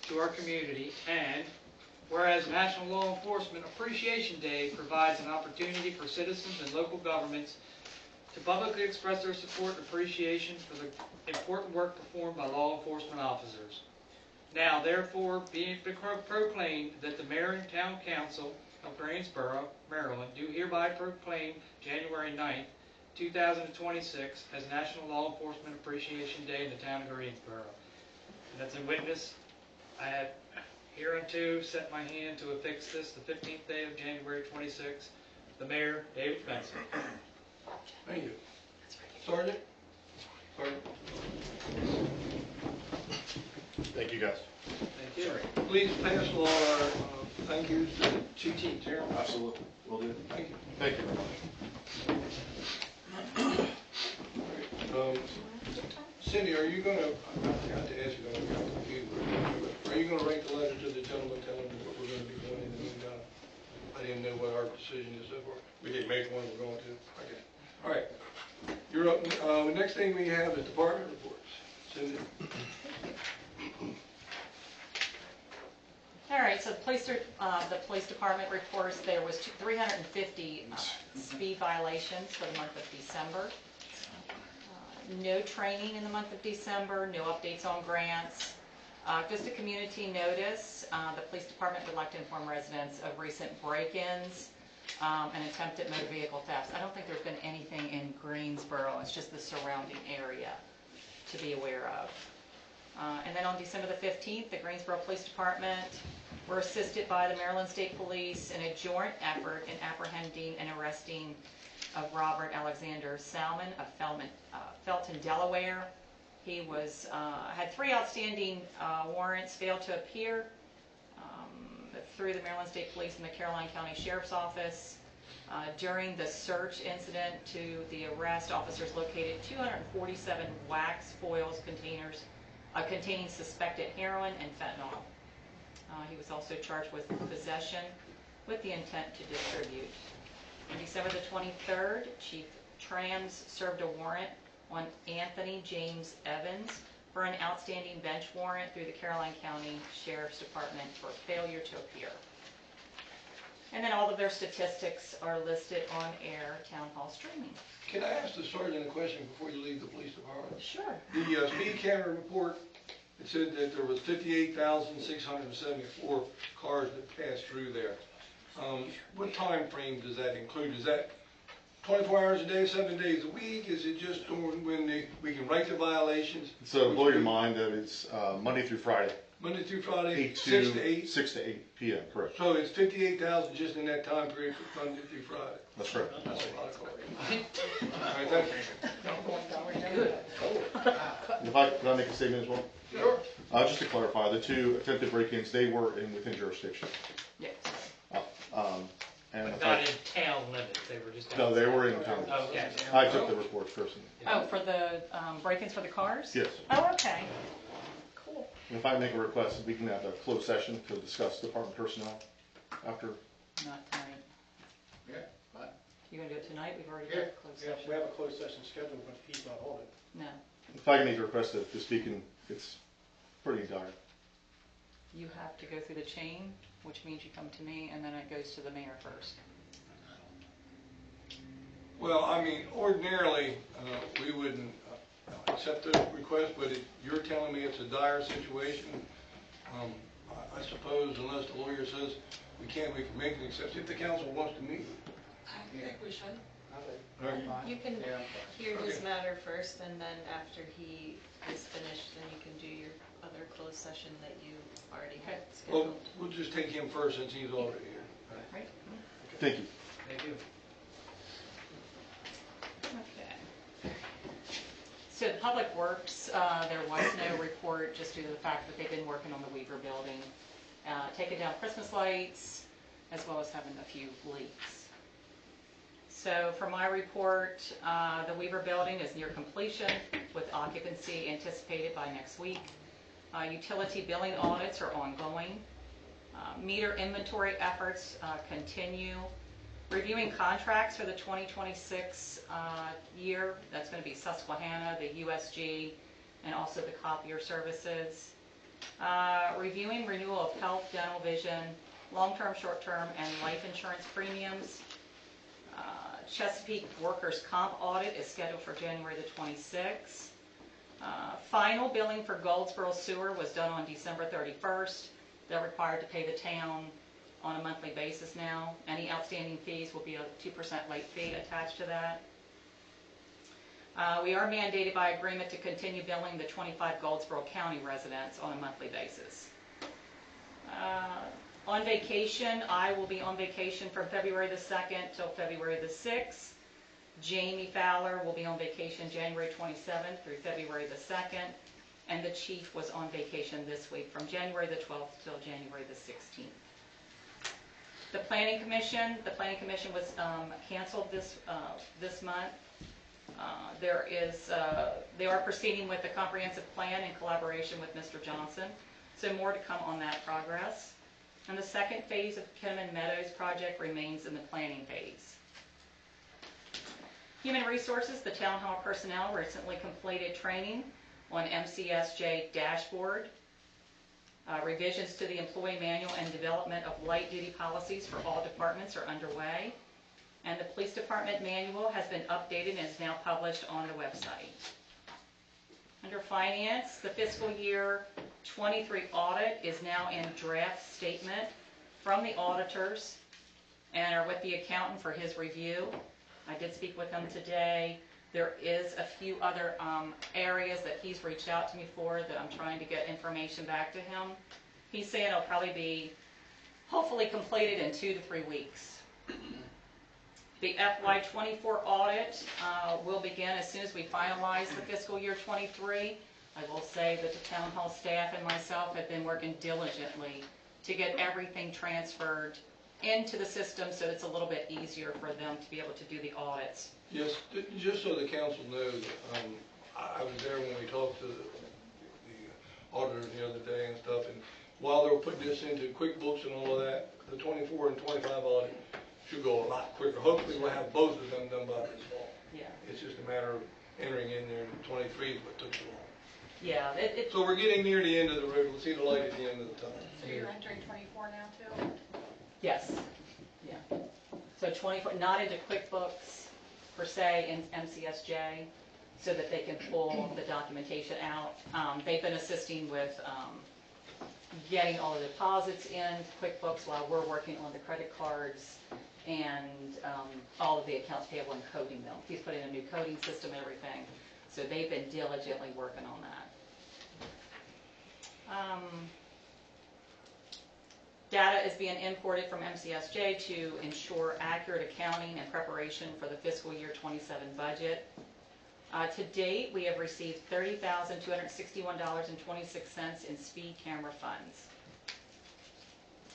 Speaker 2: to our community, and whereas National Law Enforcement Appreciation Day provides an opportunity for citizens and local governments to publicly express their support and appreciation for the important work performed by law enforcement officers. Now, therefore, be it proclaimed that the Mayor and Town Council of Greensboro, Maryland, do hereby proclaim January 9th, 2026 as National Law Enforcement Appreciation Day in the town of Greensboro. And that's in witness. I have hereunto set my hand to affix this the 15th day of January 26th. The Mayor, David Spencer.
Speaker 1: Thank you. Sergeant? Sergeant?
Speaker 6: Thank you, guys.
Speaker 2: Thank you.
Speaker 1: Please pass along our thank yous to the chief team, Chairman.
Speaker 6: Absolutely. Will do.
Speaker 1: Thank you.
Speaker 6: Thank you very much.
Speaker 1: Cindy, are you gonna, I forgot to ask you, I got confused. Are you gonna write the letter to the gentleman telling him what we're gonna be doing in the meantime? I didn't know what our decision is so far. We didn't make one, we're going to. Okay. All right. You're up. The next thing we have is department reports. Cindy?
Speaker 8: All right, right, so the police department reports there was 350 speed violations for the month of December. No training in the month of December, no updates on grants. Just a community notice, the police department would like to inform residents of recent break-ins and attempted motor vehicle thefts. I don't think there's been anything in Greensboro, it's just the surrounding area to be aware of. And then on December the 15th, the Greensboro Police Department were assisted by the Maryland State Police in a joint effort in apprehending and arresting of Robert Alexander Salmon of Felton, Delaware. He had 3 outstanding warrants, failed to appear through the Maryland State Police and the Caroline County Sheriff's Office. During the search incident to the arrest, officers located 247 wax foils containers containing suspected heroin and fentanyl. He was also charged with possession with the intent to distribute. On December the 23rd, Chief Trams served a warrant on Anthony James Evans for an outstanding bench warrant through the Caroline County Sheriff's Department for failure to appear. And then all of their statistics are listed on air town hall streaming.
Speaker 1: Can I ask the sergeant a question before you leave the police department?
Speaker 8: Sure.
Speaker 1: The speed camera report, it said that there was 58,674 cars that passed through there. What time frame does that include? Is that 24 hours a day, 7 days a week? Is it just when we can write the violations?
Speaker 10: So blow your mind that it's Monday through Friday.
Speaker 1: Monday through Friday, 6 to 8?
Speaker 10: 6 to 8 p.m., correct.
Speaker 1: So it's 58,000 just in that time period from Monday through Friday?
Speaker 10: That's correct.
Speaker 1: That's a lot of cars. All right, thank you.
Speaker 10: If I make a statement as well?
Speaker 1: Sure.
Speaker 10: Just to clarify, the 2 attempted break-ins, they were within jurisdiction.
Speaker 8: Yes.
Speaker 10: And
Speaker 2: But
Speaker 10: if
Speaker 2: not
Speaker 10: I-
Speaker 2: in town limits, they were just.
Speaker 10: No, they were in town.
Speaker 2: Okay.
Speaker 10: I took the reports personally.
Speaker 8: Oh, for the break-ins for the cars?
Speaker 10: Yes.
Speaker 8: Oh, okay. Cool.
Speaker 10: And if I make a request, we can have a closed session to discuss department personnel after.
Speaker 8: Not tonight.
Speaker 5: Yeah, fine.
Speaker 8: You gonna do it tonight? We've already
Speaker 5: Yeah.
Speaker 8: got a closed
Speaker 7: We
Speaker 8: session.
Speaker 7: have a closed session scheduled, but he's not on it.
Speaker 8: No.
Speaker 10: If I can make a request to speak, and it's pretty dire.
Speaker 8: You have to go through the chain, which means you come to me, and then it goes to the mayor first.
Speaker 1: Well, I mean, ordinarily, we wouldn't accept the request, but you're telling me it's a dire situation. I suppose unless the lawyer says we can make an exception, if the council wants to meet.
Speaker 4: I think we should.
Speaker 1: All right.
Speaker 9: You can
Speaker 5: Yeah.
Speaker 9: hear his
Speaker 1: Okay.
Speaker 9: matter first, and then after he is finished, then you can do your other closed session that you already had
Speaker 1: Well,
Speaker 9: scheduled.
Speaker 1: we'll just take him first since he's already here.
Speaker 8: Right?
Speaker 10: Thank you.
Speaker 2: Thank you.
Speaker 8: Okay. So the Public Works, there was no report just due to the fact that they've been working on the Weaver building, taking down Christmas lights, as well as having a few leaks. So for my report, the Weaver building is near completion with occupancy anticipated by next week. Utility billing audits are ongoing. Meter inventory efforts continue. Reviewing contracts for the 2026 year, that's going to be Susquehanna, the USG, and also the copier services. Reviewing renewal of health, dental, vision, long-term, short-term, and life insurance premiums. Chesapeake Workers' Comp audit is scheduled for January the 26th. Final billing for Goldsboro Sewer was done on December 31st. They're required to pay the town on a monthly basis now. Any outstanding fees will be a 2% late fee attached to that. We are mandated by agreement to continue billing the 25 Goldsboro County residents on a monthly basis. On vacation, I will be on vacation from February the 2nd till February the 6th. Jamie Fowler will be on vacation January 27th through February the 2nd. And the chief was on vacation this week from January the 12th till January the 16th. The Planning Commission was canceled this month. They are proceeding with the comprehensive plan in collaboration with Mr. Johnson. So more to come on that progress. And the second phase of Kinnaman Meadows project remains in the planning phase. Human Resources, the town hall personnel recently completed training on MCSJ dashboard. Revisions to the employee manual and development of light duty policies for all departments are underway. And the police department manual has been updated and is now published on the website. Under finance, the fiscal year 23 audit is now in draft statement from the auditors and are with the accountant for his review. I did speak with him today. There is a few other areas that he's reached out to me for that I'm trying to get information back to him. He's saying it'll probably be hopefully completed in 2 to 3 weeks. The FY24 audit will begin as soon as we finalize the fiscal year 23. I will say that the town hall staff and myself have been working diligently to get everything transferred into the system so it's a little bit easier for them to be able to do the audits.
Speaker 1: Yes, just so the council knows, I was there when we talked to the auditors the other day and stuff, and while they were putting this into QuickBooks and all of that, the 24 and 25 audit should go a lot quicker. Hopefully we'll have both of them done by this fall.
Speaker 8: Yeah.
Speaker 1: It's just a matter of entering in there, and 23 is what took so long.
Speaker 8: Yeah.
Speaker 1: So we're getting near the end of the road. We'll see the light at the end of the tunnel.
Speaker 4: So you're entering 24 now too?
Speaker 8: Yes. Yeah. So 24, not into QuickBooks per se in MCSJ, so that they can pull the documentation out. They've been assisting with getting all the deposits in QuickBooks while we're working on the credit cards and all of the accounts payable and coding them. He's put in a new coding system and everything. So they've been diligently working on that. Data is being imported from MCSJ to ensure accurate accounting and preparation for the fiscal year 27 budget. To date, we have received $30,261.26 in speed camera funds.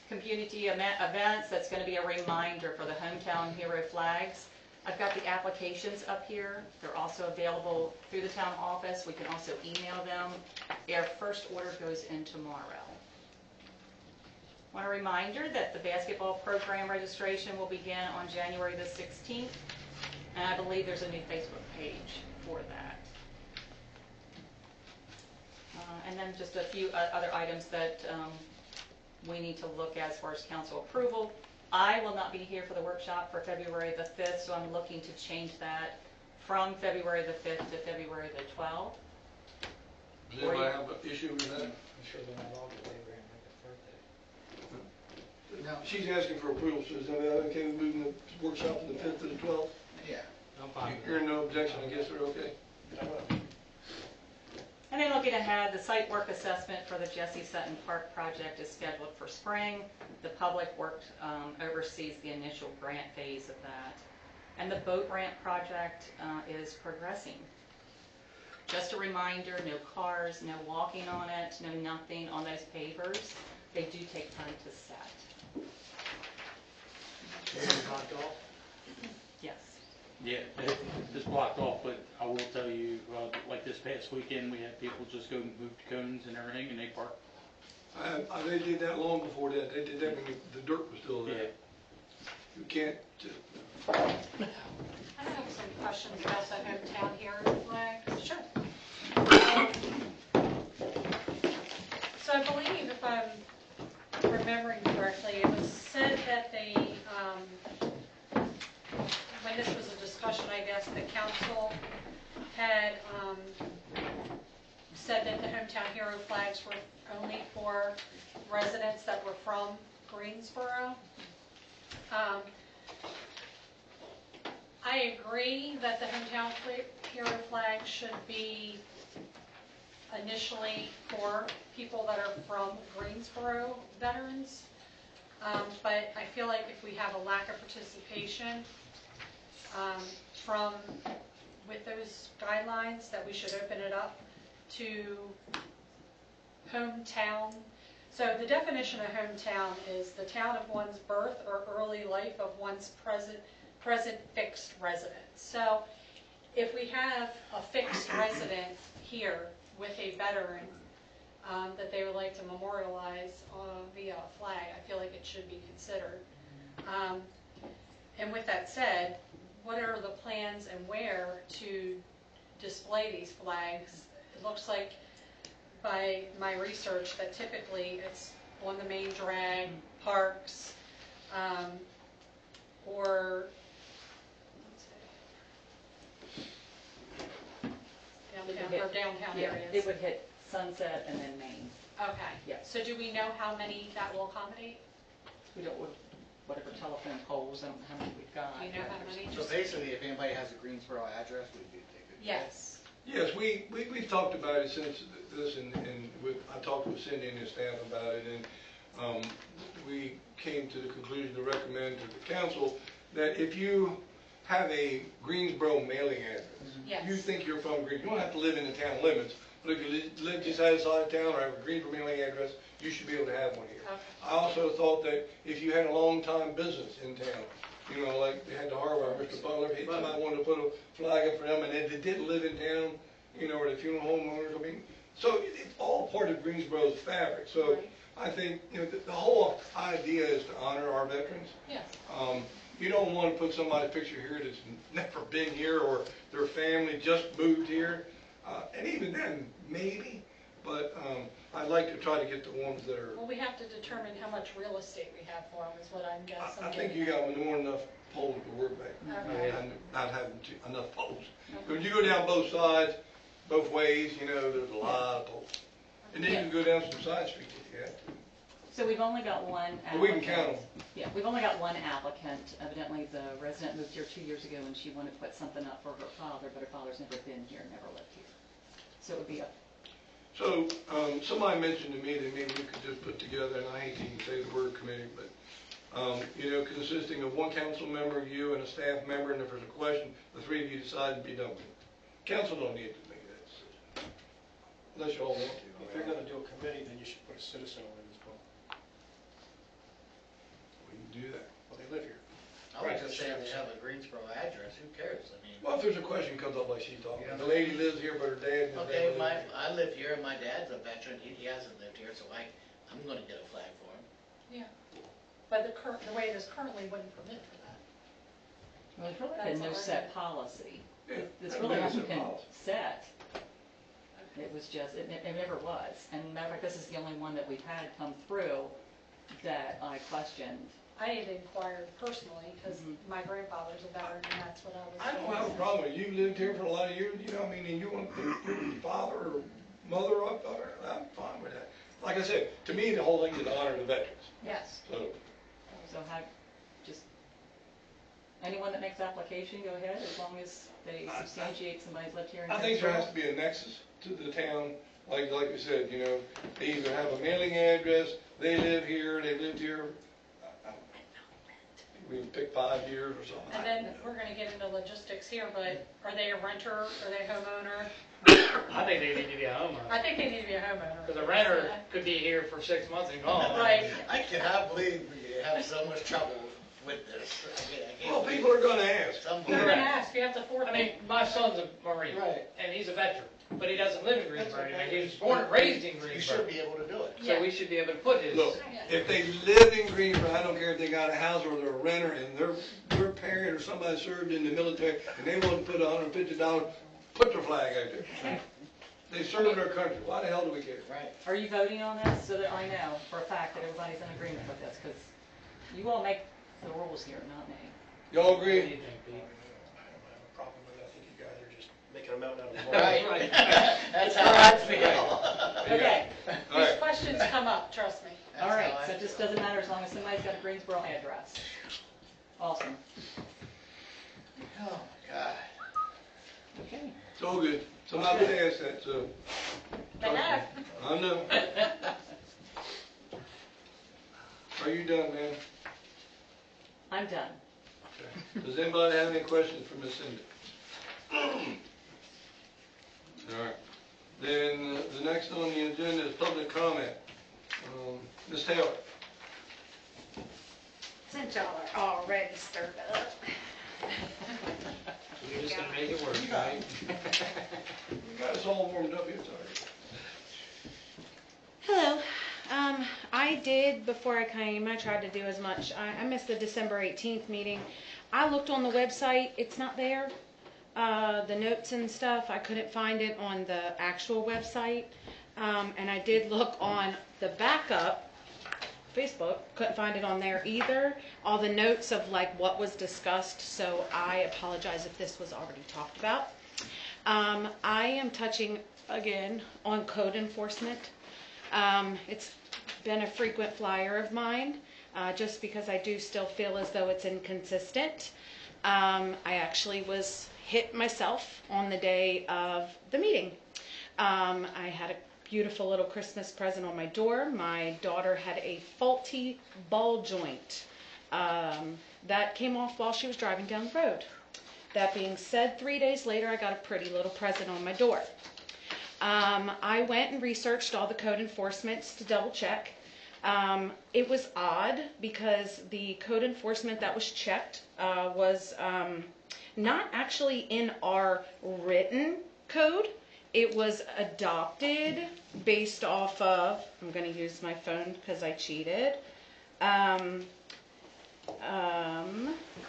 Speaker 8: Community events, that's going to be a reminder for the hometown hero flags. I've got the applications up here. They're also available through the town office. We can also email them. Their first order goes in tomorrow. I want a reminder that the basketball program registration will begin on January the 16th, and I believe there's a new Facebook page for that. And then just a few other items that we need to look at as far as council approval. I will not be here for the workshop for February the 5th, so I'm looking to change that from February the 5th to February the 12th.
Speaker 1: Does anybody have an issue with that?
Speaker 11: I'm sure they're not all the way around like a birthday.
Speaker 5: No.
Speaker 1: She's asking for approval, so is that okay with moving the workshop from the 5th to the 12th?
Speaker 5: Yeah.
Speaker 11: I'm fine with
Speaker 1: Hearing no objection, I guess they're okay.
Speaker 8: And then looking ahead, the site work assessment for the Jesse Sutton Park project is scheduled for spring. The public works oversees the initial grant phase of that. And the boat ramp project is progressing. Just a reminder, no cars, no walking on it, no nothing on those pavers. They do take time to set.
Speaker 11: it. Is it blocked off?
Speaker 8: Yes.
Speaker 12: Yeah, it's blocked off, but I will tell you, like this past weekend, we had people just go move the cones and everything, and they park.
Speaker 1: They did that long before that. They did that when the dirt was still there.
Speaker 12: Yeah.
Speaker 1: You can't,
Speaker 4: I have some questions about the hometown hero flag. Sure. So I believe, if I'm remembering correctly, it was said that they, when this was a discussion, I guess, the council had said that the hometown hero flags were only for residents that were from Greensboro. I agree that the hometown hero flag should be initially for people that are from Greensboro veterans. But I feel like if we have a lack of participation with those guidelines, that we should open it up to hometown. So the definition of hometown is the town of one's birth or early life of one's present fixed residence. So if we have a fixed resident here with a veteran that they would like to memorialize via a flag, I feel like it should be considered. And with that said, what are the plans and where to display these flags? It looks like by my research that typically it's on the main drag, parks, or downtown
Speaker 8: Yeah,
Speaker 4: areas.
Speaker 8: it would hit Sunset and then Main.
Speaker 4: Okay.
Speaker 8: Yeah.
Speaker 4: So do we know how many that will accommodate?
Speaker 8: We don't, whatever telephone poles, I don't know how many we've got.
Speaker 4: Do you know how many?
Speaker 5: So basically, if anybody has a Greensboro address, they could.
Speaker 4: Yes.
Speaker 1: Yes, we've talked about it since this, and I talked with Cindy and his staff about it, and we came to the conclusion to recommend to the council that if you have a Greensboro mailing address,
Speaker 4: Yes.
Speaker 1: you think you're from Greensboro, you don't have to live in the town limits, but if you live just outside of town or have a Greensboro mailing address, you should be able to have one here.
Speaker 4: Okay.
Speaker 1: I also thought that if you had a long-time business in town, you know, like they had the hardware, Mr. Butler, he might want to put a flag up for them, and they didn't live in town, you know, or the funeral home owners, I mean, so it's all part of Greensboro's fabric. So
Speaker 4: Right.
Speaker 1: I think, you know, the whole idea is to honor our veterans.
Speaker 4: Yes.
Speaker 1: You don't want to put somebody's picture here that's never been here, or their family just moved here, and even then, maybe, but I'd like to try to get the ones that are,
Speaker 4: Well, we have to determine how much real estate we have for them, is what I'm guessing.
Speaker 1: I think you got more than enough poles to work back.
Speaker 4: Okay.
Speaker 1: And not having enough poles. When you go down both sides, both ways, you know, there's a lot of poles. And then you can go down some side streets if you have to.
Speaker 8: So we've only got one applicant.
Speaker 1: But we can count them.
Speaker 8: Yeah, we've only got one applicant. Evidently, the resident moved here 2 years ago, and she wanted to put something up for her father, but her father's never been here, never lived here. So it would be a
Speaker 1: So, somebody mentioned to me that maybe we could just put together, and I hate to even say the word committee, but, you know, consisting of one council member, you, and a staff member, and if there's a question, the three of you decide and be done with it. Council don't need to make that decision, unless you all want to.
Speaker 7: If you're gonna do a committee, then you should put a citizen on it as well.
Speaker 1: We can do that.
Speaker 7: Well, they live here.
Speaker 5: I would just say if they have a Greensboro address, who cares? I mean,
Speaker 1: Well, if there's a question comes up like she talked about, the lady lives here, but her dad. has
Speaker 5: okay,
Speaker 1: never lived here.
Speaker 5: I live here, and my dad's a veteran, he hasn't lived here, so I'm gonna get a flag for him.
Speaker 4: Yeah. But the way it is currently wouldn't permit for that.
Speaker 8: well, there's really
Speaker 4: That's
Speaker 8: been no
Speaker 4: all right.
Speaker 8: set policy.
Speaker 1: Yeah,
Speaker 8: This
Speaker 1: that's
Speaker 8: really
Speaker 1: been a
Speaker 8: hasn't
Speaker 1: set
Speaker 8: been
Speaker 1: policy.
Speaker 8: set. It was just, it never was. And matter of fact, this is the only one that we've had come through that I questioned.
Speaker 4: I had inquired personally, because my grandfather's a veteran, and that's what I was
Speaker 1: I don't
Speaker 4: told.
Speaker 1: have a problem with it. You lived here for a lot of years, you know, I mean, and you want to put your father or mother up, I'm fine with that. Like I said, to me, the whole thing is to honor the veterans,
Speaker 4: Yes.
Speaker 1: so.
Speaker 8: So just, anyone that makes application, go ahead, as long as they substantiate somebody's lived here in
Speaker 1: I think there has
Speaker 8: Greensboro.
Speaker 1: to be a nexus to the town, like we said, you know, they either have a mailing address, they live here, they lived here, we can pick 5 years or something.
Speaker 4: And then we're gonna get into logistics here, but are they a renter, are they a homeowner?
Speaker 11: I think they need to be a homeowner.
Speaker 4: I think they need to be a homeowner.
Speaker 11: Because a renter could be here for 6 months and gone.
Speaker 4: Right.
Speaker 5: I cannot believe we have so much trouble with this. I can't
Speaker 1: Well,
Speaker 5: believe
Speaker 1: people are gonna ask.
Speaker 5: some-
Speaker 4: They're gonna ask, you have to forfeit.
Speaker 11: I mean, my son's a Marine.
Speaker 5: Right.
Speaker 11: And he's a veteran, but he doesn't live in Greensboro.
Speaker 5: That's okay.
Speaker 11: He was born and raised in
Speaker 5: You
Speaker 11: Greensboro.
Speaker 5: should be able to do it.
Speaker 11: So we should be able to put his.
Speaker 1: Look, if they lived in Greensboro, I don't care if they got a house or they're a renter and their parent or somebody served in the military and they want to put $150, put their flag out there. They serve their country. Why the hell do we care?
Speaker 5: Right.
Speaker 8: Are you voting on this so that I know for a fact that everybody's in agreement with this? Because you all make the rules here, not me.
Speaker 1: Y'all
Speaker 11: What do you
Speaker 1: agree?
Speaker 11: think, Pete?
Speaker 7: I don't have a problem with it. I think you guys are just making a mountain out of a molehill.
Speaker 5: Right. That's how I feel.
Speaker 8: Okay,
Speaker 1: All
Speaker 4: These
Speaker 1: right.
Speaker 4: questions come up, trust me.
Speaker 8: all right,
Speaker 5: That's how I
Speaker 8: so it just
Speaker 5: feel.
Speaker 8: doesn't matter as long as somebody's got a Greensboro address. Awesome.
Speaker 5: Oh, my God.
Speaker 8: Okay.
Speaker 1: It's all good. Somebody asked that, so.
Speaker 4: They have.
Speaker 1: I know. Are you done, man?
Speaker 8: I'm done.
Speaker 1: Okay. Does anybody have any questions for Miss Cindy? All right. Then the next on the agenda is public comment. Ms. Taylor.
Speaker 13: Since y'all are already stirred up.
Speaker 11: You're just gonna make it work, right?
Speaker 1: You got us all warmed up here, sorry.
Speaker 13: Hello. I did, before I came, I tried to do as much. I missed the December 18th meeting. I looked on the website, it's not there. The notes and stuff, I couldn't find it on the actual website. and I did look on the backup Facebook, couldn't find it on there either. All the notes of like what was discussed, so I apologize if this was already talked about. I am touching again on code enforcement. It's been a frequent flyer of mine, just because I do still feel as though it's inconsistent. I actually was hit myself on the day of the meeting. I had a beautiful little Christmas present on my door. My daughter had a faulty ball joint that came off while she was driving down the road. That being said, 3 days later, I got a pretty little present on my door. I went and researched all the code enforcements to double check. It was odd because the code enforcement that was checked was not actually in our written code. It was adopted based off of, I'm going to use my phone because I cheated.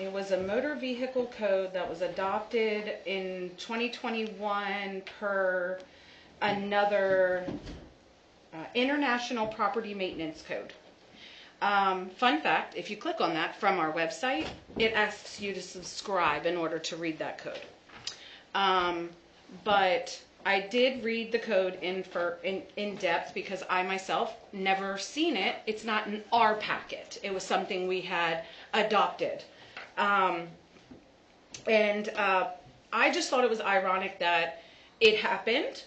Speaker 13: It was a motor vehicle code that was adopted in 2021 per another International Property Maintenance Code. Fun fact, if you click on that from our website, it asks you to subscribe in order to read that code. But I did read the code in depth because I myself never seen it. It's not in our packet. It was something we had adopted. I just thought it was ironic that it happened.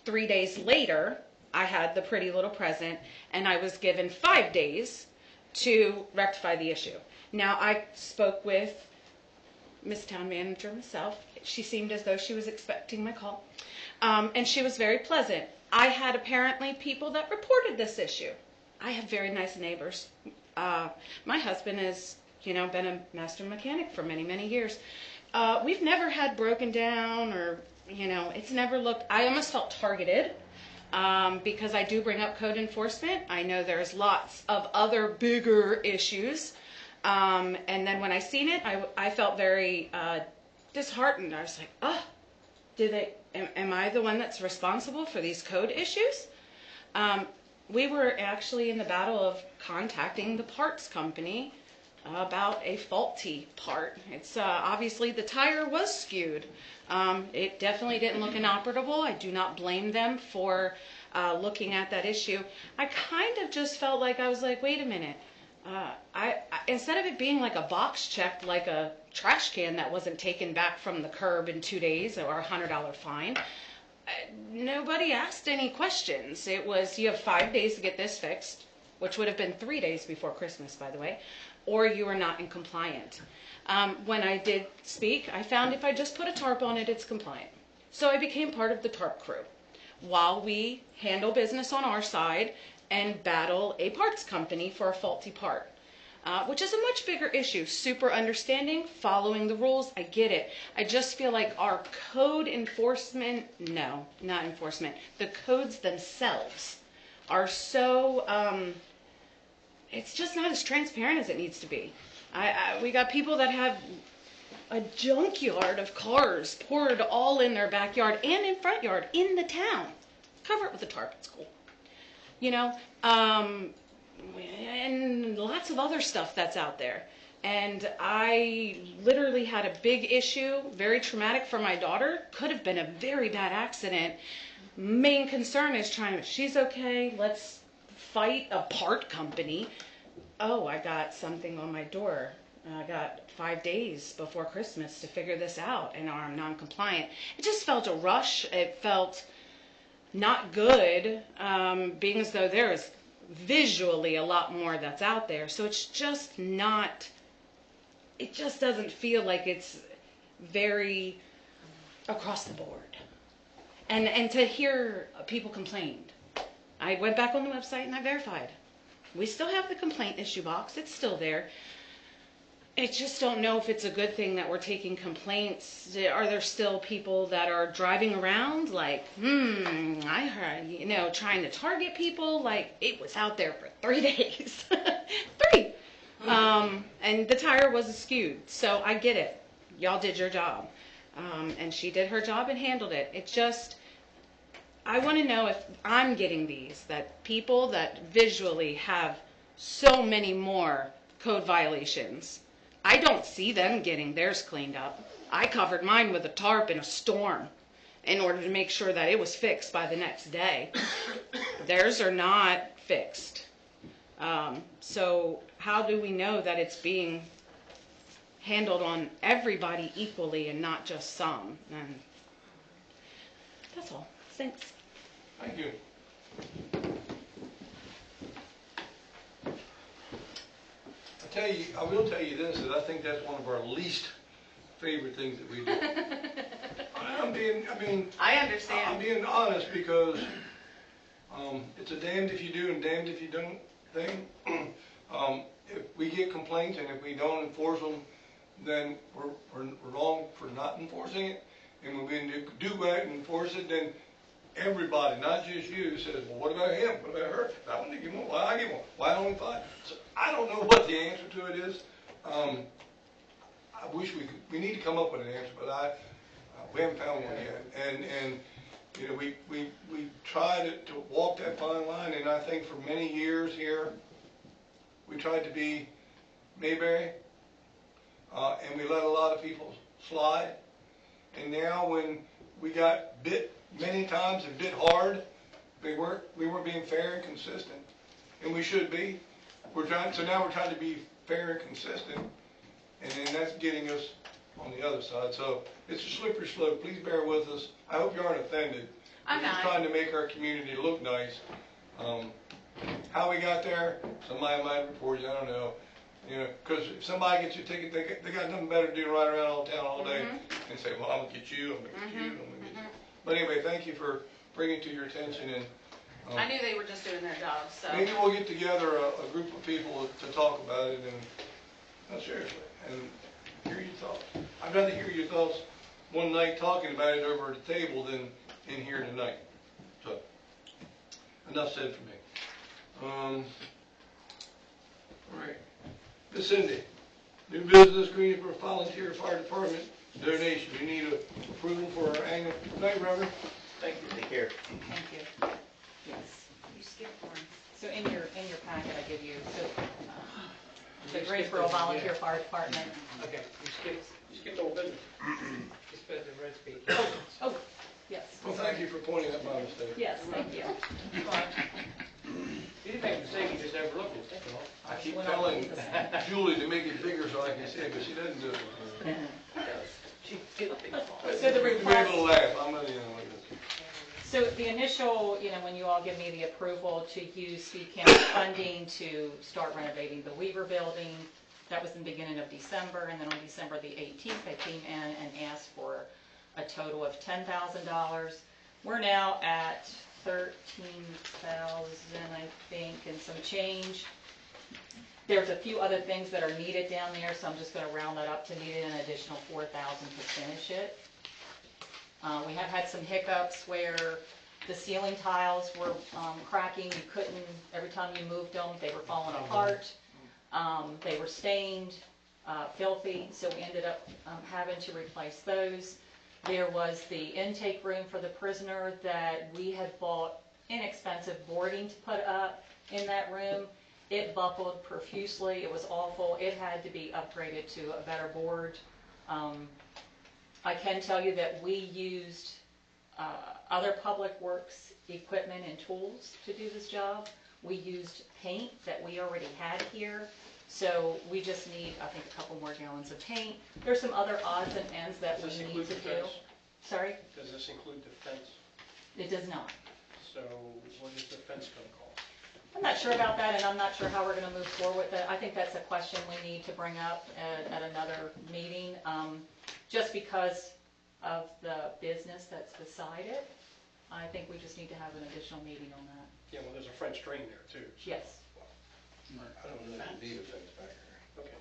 Speaker 13: 3 days later, I had the pretty little present, and I was given 5 days to rectify the issue. Now, I spoke with Miss Town Manager myself. She seemed as though she was expecting my call, and she was very pleasant. I had apparently people that reported this issue. I have very nice neighbors. My husband has, been a master mechanic for many, many years. We've never had broken down or, it's never looked, I almost felt targeted. Because I do bring up code enforcement. I know there's lots of other bigger issues. And then when I seen it, I felt very disheartened. I was like, am I the one that's responsible for these code issues? We were actually in the battle of contacting the parts company about a faulty part. It's obviously the tire was skewed. It definitely didn't look inoperable. I do not blame them for looking at that issue. I kind of just felt like, I was like, wait a minute. Instead of it being like a box check, like a trash can that wasn't taken back from the curb in 2 days or a $100 fine, nobody asked any questions. It was, you have 5 days to get this fixed, which would have been 3 days before Christmas, by the way, or you are not in compliant. When I did speak, I found if I just put a tarp on it, it's compliant. So I became part of the tarp crew while we handle business on our side and battle a parts company for a faulty part, which is a much bigger issue. Super understanding, following the rules, I get it. I just feel like our code enforcement, no, not enforcement, the codes themselves are so, it's just not as transparent as it needs to be. We got people that have a junkyard of cars poured all in their backyard and in front yard in the town. Cover it with a tarp, it's cool. And lots of other stuff that's out there. And I literally had a big issue, very traumatic for my daughter. Could have been a very bad accident. Main concern is she's okay, let's fight a part company. Oh, I got something on my door. I got 5 days before Christmas to figure this out, and I'm non-compliant. It just felt a rush. It felt not good, being as though there is visually a lot more that's out there. So it's just not, it just doesn't feel like it's very across the board. And to hear people complained. I went back on the website and I verified. We still have the complaint issue box. It's still there. I just don't know if it's a good thing that we're taking complaints. Are there still people that are driving around like, I heard, trying to target people? Like, it was out there for 3 days. 3! And the tire was skewed. So I get it. Y'all did your job. And she did her job and handled it. It just, I want to know if I'm getting these, that people that visually have so many more code violations, I don't see them getting theirs cleaned up. I covered mine with a tarp in a storm in order to make sure that it was fixed by the next day. Theirs are not fixed. So how do we know that it's being handled on everybody equally and not just some? And that's all. Thanks.
Speaker 1: Thank you. I will tell you this, that I think that's one of our least favorite things that we do. I'm being honest, because it's a damned if you do and damned if you don't thing. If we get complaints and if we don't enforce them, then we're wrong for not enforcing it. And when we do go out and enforce it, then everybody, not just you, says, well, what about him? What about her? That one didn't get one. Why I get one? Why only 5? So I don't know what the answer to it is. I wish we need to come up with an answer, but we haven't found one yet. And you know, we tried to walk that fine line, and I think for many years here, we tried to be Mayberry, and we let a lot of people slide. And now when we got bit many times and bit hard, we weren't being fair and consistent, and we should be. So now we're trying to be fair and consistent, and then that's getting us on the other side. So it's a slippery slope. Please bear with us. I hope you aren't offended.
Speaker 13: I'm
Speaker 1: We're just
Speaker 13: not.
Speaker 1: trying to make our community look nice. How we got there, somebody might report you. I don't know. You know, because if somebody gets you a ticket, they got nothing better to do than ride around all town all day and say, well, I'm going to get you, I'm going to get you, I'm going to get you. But anyway, thank you for bringing it to your attention. And
Speaker 13: I knew they were just doing their job, so.
Speaker 1: maybe we'll get together a group of people to talk about it, and no, seriously, and hear your thoughts. I'd rather hear your thoughts one night talking about it over at the table than in here tonight. So, enough said for me. All right. Miss Cindy, new business, Greensboro Volunteer Fire Department donation. We need approval for our annual. Thank you, Reverend.
Speaker 3: Thank you. Take care.
Speaker 8: Thank you. Yes.
Speaker 13: You skipped one.
Speaker 8: So in your packet, I give you, the Greensboro Volunteer Fire Department.
Speaker 11: Okay, you skipped old business. You spent the road speed.
Speaker 8: Oh, yes.
Speaker 1: Well, thank you for pointing out my mistake.
Speaker 8: Yes, thank you.
Speaker 11: You didn't make a mistake, you just overlooked it, that's all.
Speaker 1: I keep telling Julie to make it bigger so I can see it, but she doesn't do it.
Speaker 8: So the
Speaker 1: Be
Speaker 8: request.
Speaker 1: able to laugh. I'm not, you know, like this.
Speaker 8: So the initial, when you all give me the approval to use speed camera funding to start renovating the Weaver building, that was in the beginning of December, and then on December the 18th, they came in and asked for a total of $10,000. We're now at 13,000, I think, and some change. There's a few other things that are needed down there, so I'm just going to round that up to need an additional 4,000 to finish it. We have had some hiccups where the ceiling tiles were cracking. You couldn't, every time you moved them, they were falling apart. They were stained, filthy, so we ended up having to replace those. There was the intake room for the prisoner that we had bought inexpensive boarding to put up in that room. It buckled profusely. It was awful. It had to be upgraded to a better board. I can tell you that we used other public works equipment and tools to do this job. We used paint that we already had here. So we just need, I think, a couple more gallons of paint. There's some other odds and ends that we
Speaker 7: Does this
Speaker 8: need
Speaker 7: include
Speaker 8: to
Speaker 7: the
Speaker 8: do.
Speaker 7: fence?
Speaker 8: Sorry?
Speaker 7: Does this include the fence?
Speaker 8: It does not.
Speaker 7: So what is the fence gonna cost?
Speaker 8: I'm not sure about that, and I'm not sure how we're going to move forward with that. I think that's a question we need to bring up at another meeting, just because of the business that's beside it. I think we just need to have an additional meeting on that.
Speaker 7: Yeah, well, there's a French drain there too.
Speaker 8: Yes.
Speaker 1: I don't know if you need a fence back there.
Speaker 7: Okay.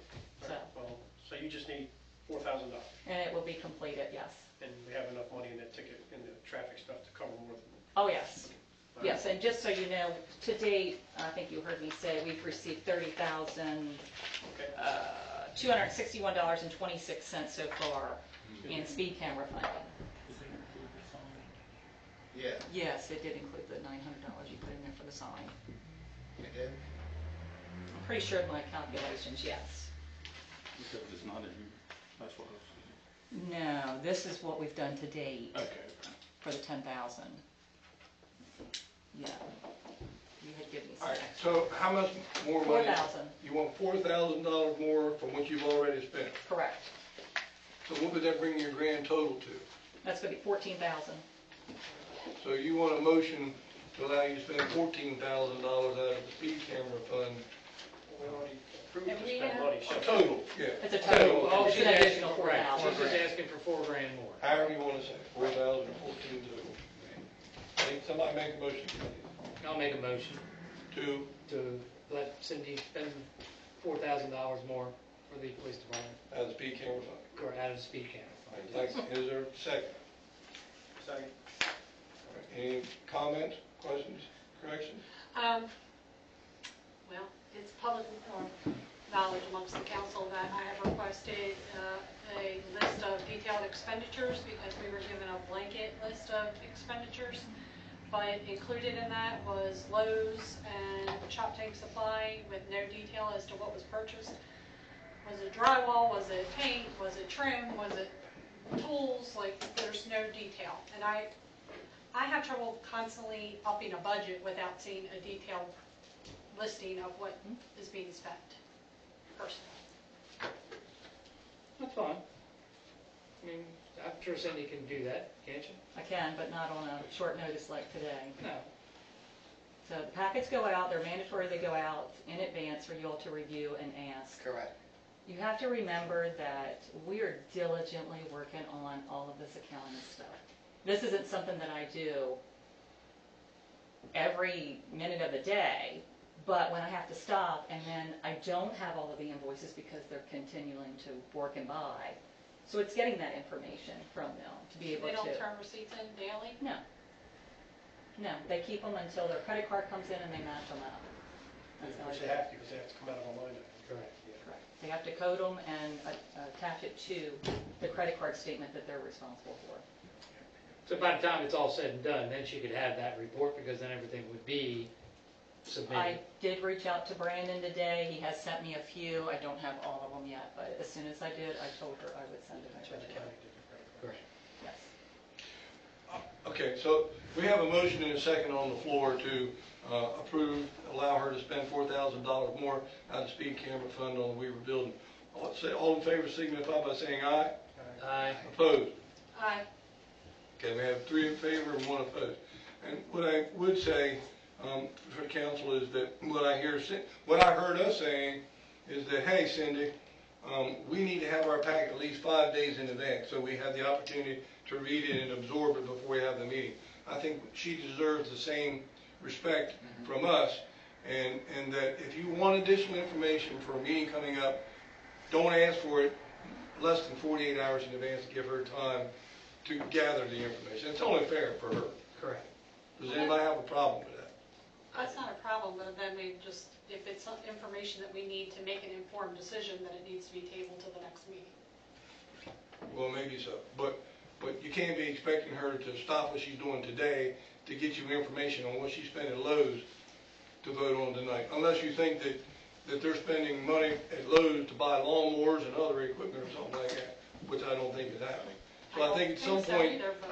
Speaker 8: So.
Speaker 7: Well, so you just need $4,000,
Speaker 8: And it will be completed, yes.
Speaker 7: and we have enough money in that ticket, in the traffic stuff to cover more than.
Speaker 8: Oh, yes. Yes, and just so you know, to date, I think you heard me say, we've received $30,261.26 so far in speed camera funding.
Speaker 5: Yeah,
Speaker 8: Yes, it did include the $900 you put in there for the sign.
Speaker 5: it did.
Speaker 8: I'm pretty sure of my calculations, yes.
Speaker 12: Because it's not in here. That's what I was.
Speaker 8: No, this is what we've done to date
Speaker 12: Okay.
Speaker 8: for the 10,000. Yeah. You had given me
Speaker 1: All
Speaker 8: some
Speaker 1: right,
Speaker 8: extra.
Speaker 1: so how much more money?
Speaker 8: 4,000,
Speaker 1: You want $4,000 more from what you've already spent.
Speaker 8: correct.
Speaker 1: So what would that bring your grand total to?
Speaker 8: That's gonna be 14,000.
Speaker 1: So you want a motion to allow you to spend $14,000 out of the speed camera fund,
Speaker 7: We already approved
Speaker 4: And
Speaker 7: to
Speaker 4: we
Speaker 7: spend
Speaker 4: have-
Speaker 7: money.
Speaker 1: a total, yeah.
Speaker 8: It's a total,
Speaker 11: Well,
Speaker 8: it's
Speaker 11: she's
Speaker 8: an
Speaker 11: asking
Speaker 8: additional
Speaker 11: for, right,
Speaker 8: 4,000.
Speaker 11: she's just asking for $4,000 more.
Speaker 1: However you want to say, it, 4,000 or 14 total. Somebody make a motion, please.
Speaker 11: I'll make a motion
Speaker 1: To,
Speaker 11: to let Cindy spend $4,000 more for the police department,
Speaker 1: out of the speed camera fund.
Speaker 11: or out of the speed camera.
Speaker 1: Thanks. Is there a second?
Speaker 7: Second.
Speaker 1: All right, any comments, questions, corrections?
Speaker 4: Well, it's public knowledge amongst the council that I have requested a list of detailed expenditures because we were given a blanket list of expenditures. But included in that was Lowe's and Chop Tank Supply with no detail as to what was purchased. Was it drywall, was it paint, was it trim, was it tools? Like, there's no detail. And I have trouble constantly upping a budget without seeing a detailed listing of what is being spent, personally.
Speaker 11: That's fine. I mean, I'm sure Cindy can do that, can't you?
Speaker 8: I can, but not on a short notice like today.
Speaker 11: No.
Speaker 8: So the packets go out, they're mandatory, they go out in advance for you all to review and ask.
Speaker 5: Correct.
Speaker 8: You have to remember that we are diligently working on all of this accounting stuff. This isn't something that I do every minute of the day, but when I have to stop and then I don't have all of the invoices because they're continuing to work and buy. So it's getting that information from them to be able
Speaker 4: They
Speaker 8: to.
Speaker 4: don't turn receipts in daily?
Speaker 8: No. No, they keep them until their credit card comes in and they match them up. That's how I
Speaker 7: Which
Speaker 8: do
Speaker 7: they
Speaker 8: it.
Speaker 7: have to, because they have to come out of a line item.
Speaker 11: Correct.
Speaker 8: Correct. They have to code them and attach it to the credit card statement that they're responsible for.
Speaker 11: So by the time it's all said and done, then she could have that report, because then everything would be
Speaker 8: I
Speaker 11: submitted.
Speaker 8: did reach out to Brandon today. He has sent me a few. I don't have all of them yet, but as soon as I did, I told her I would send them
Speaker 7: That's
Speaker 8: over
Speaker 7: what the
Speaker 8: to her.
Speaker 7: county did.
Speaker 11: Correct.
Speaker 8: Yes.
Speaker 1: Okay, so we have a motion and a second on the floor to approve, allow her to spend $4,000 more out of the speed camera fund on the Weaver building. All in favor signify by saying aye.
Speaker 11: Aye.
Speaker 1: Opposed?
Speaker 4: Aye.
Speaker 1: Okay, we have 3 in favor and 1 opposed. And what I would say for the council is that what I heard us saying is that, hey, Cindy, we need to have our packet at least 5 days in advance so we have the opportunity to read it and absorb it before we have the meeting. I think she deserves the same respect from us, and that if you want additional information for a meeting coming up, don't ask for it less than 48 hours in advance to give her time to gather the information. It's only fair for her.
Speaker 11: Correct.
Speaker 1: Does anybody have a problem with that?
Speaker 4: That's not a problem, but then we just, if it's some information that we need to make an informed decision, then it needs to be tabled to the next meeting.
Speaker 1: Well, maybe so, but you can't be expecting her to stop what she's doing today to get you information on what she spent at Lowe's to vote on tonight, unless you think that they're spending money at Lowe's to buy lawnmowers and other equipment or something like that, which I don't think is happening. So I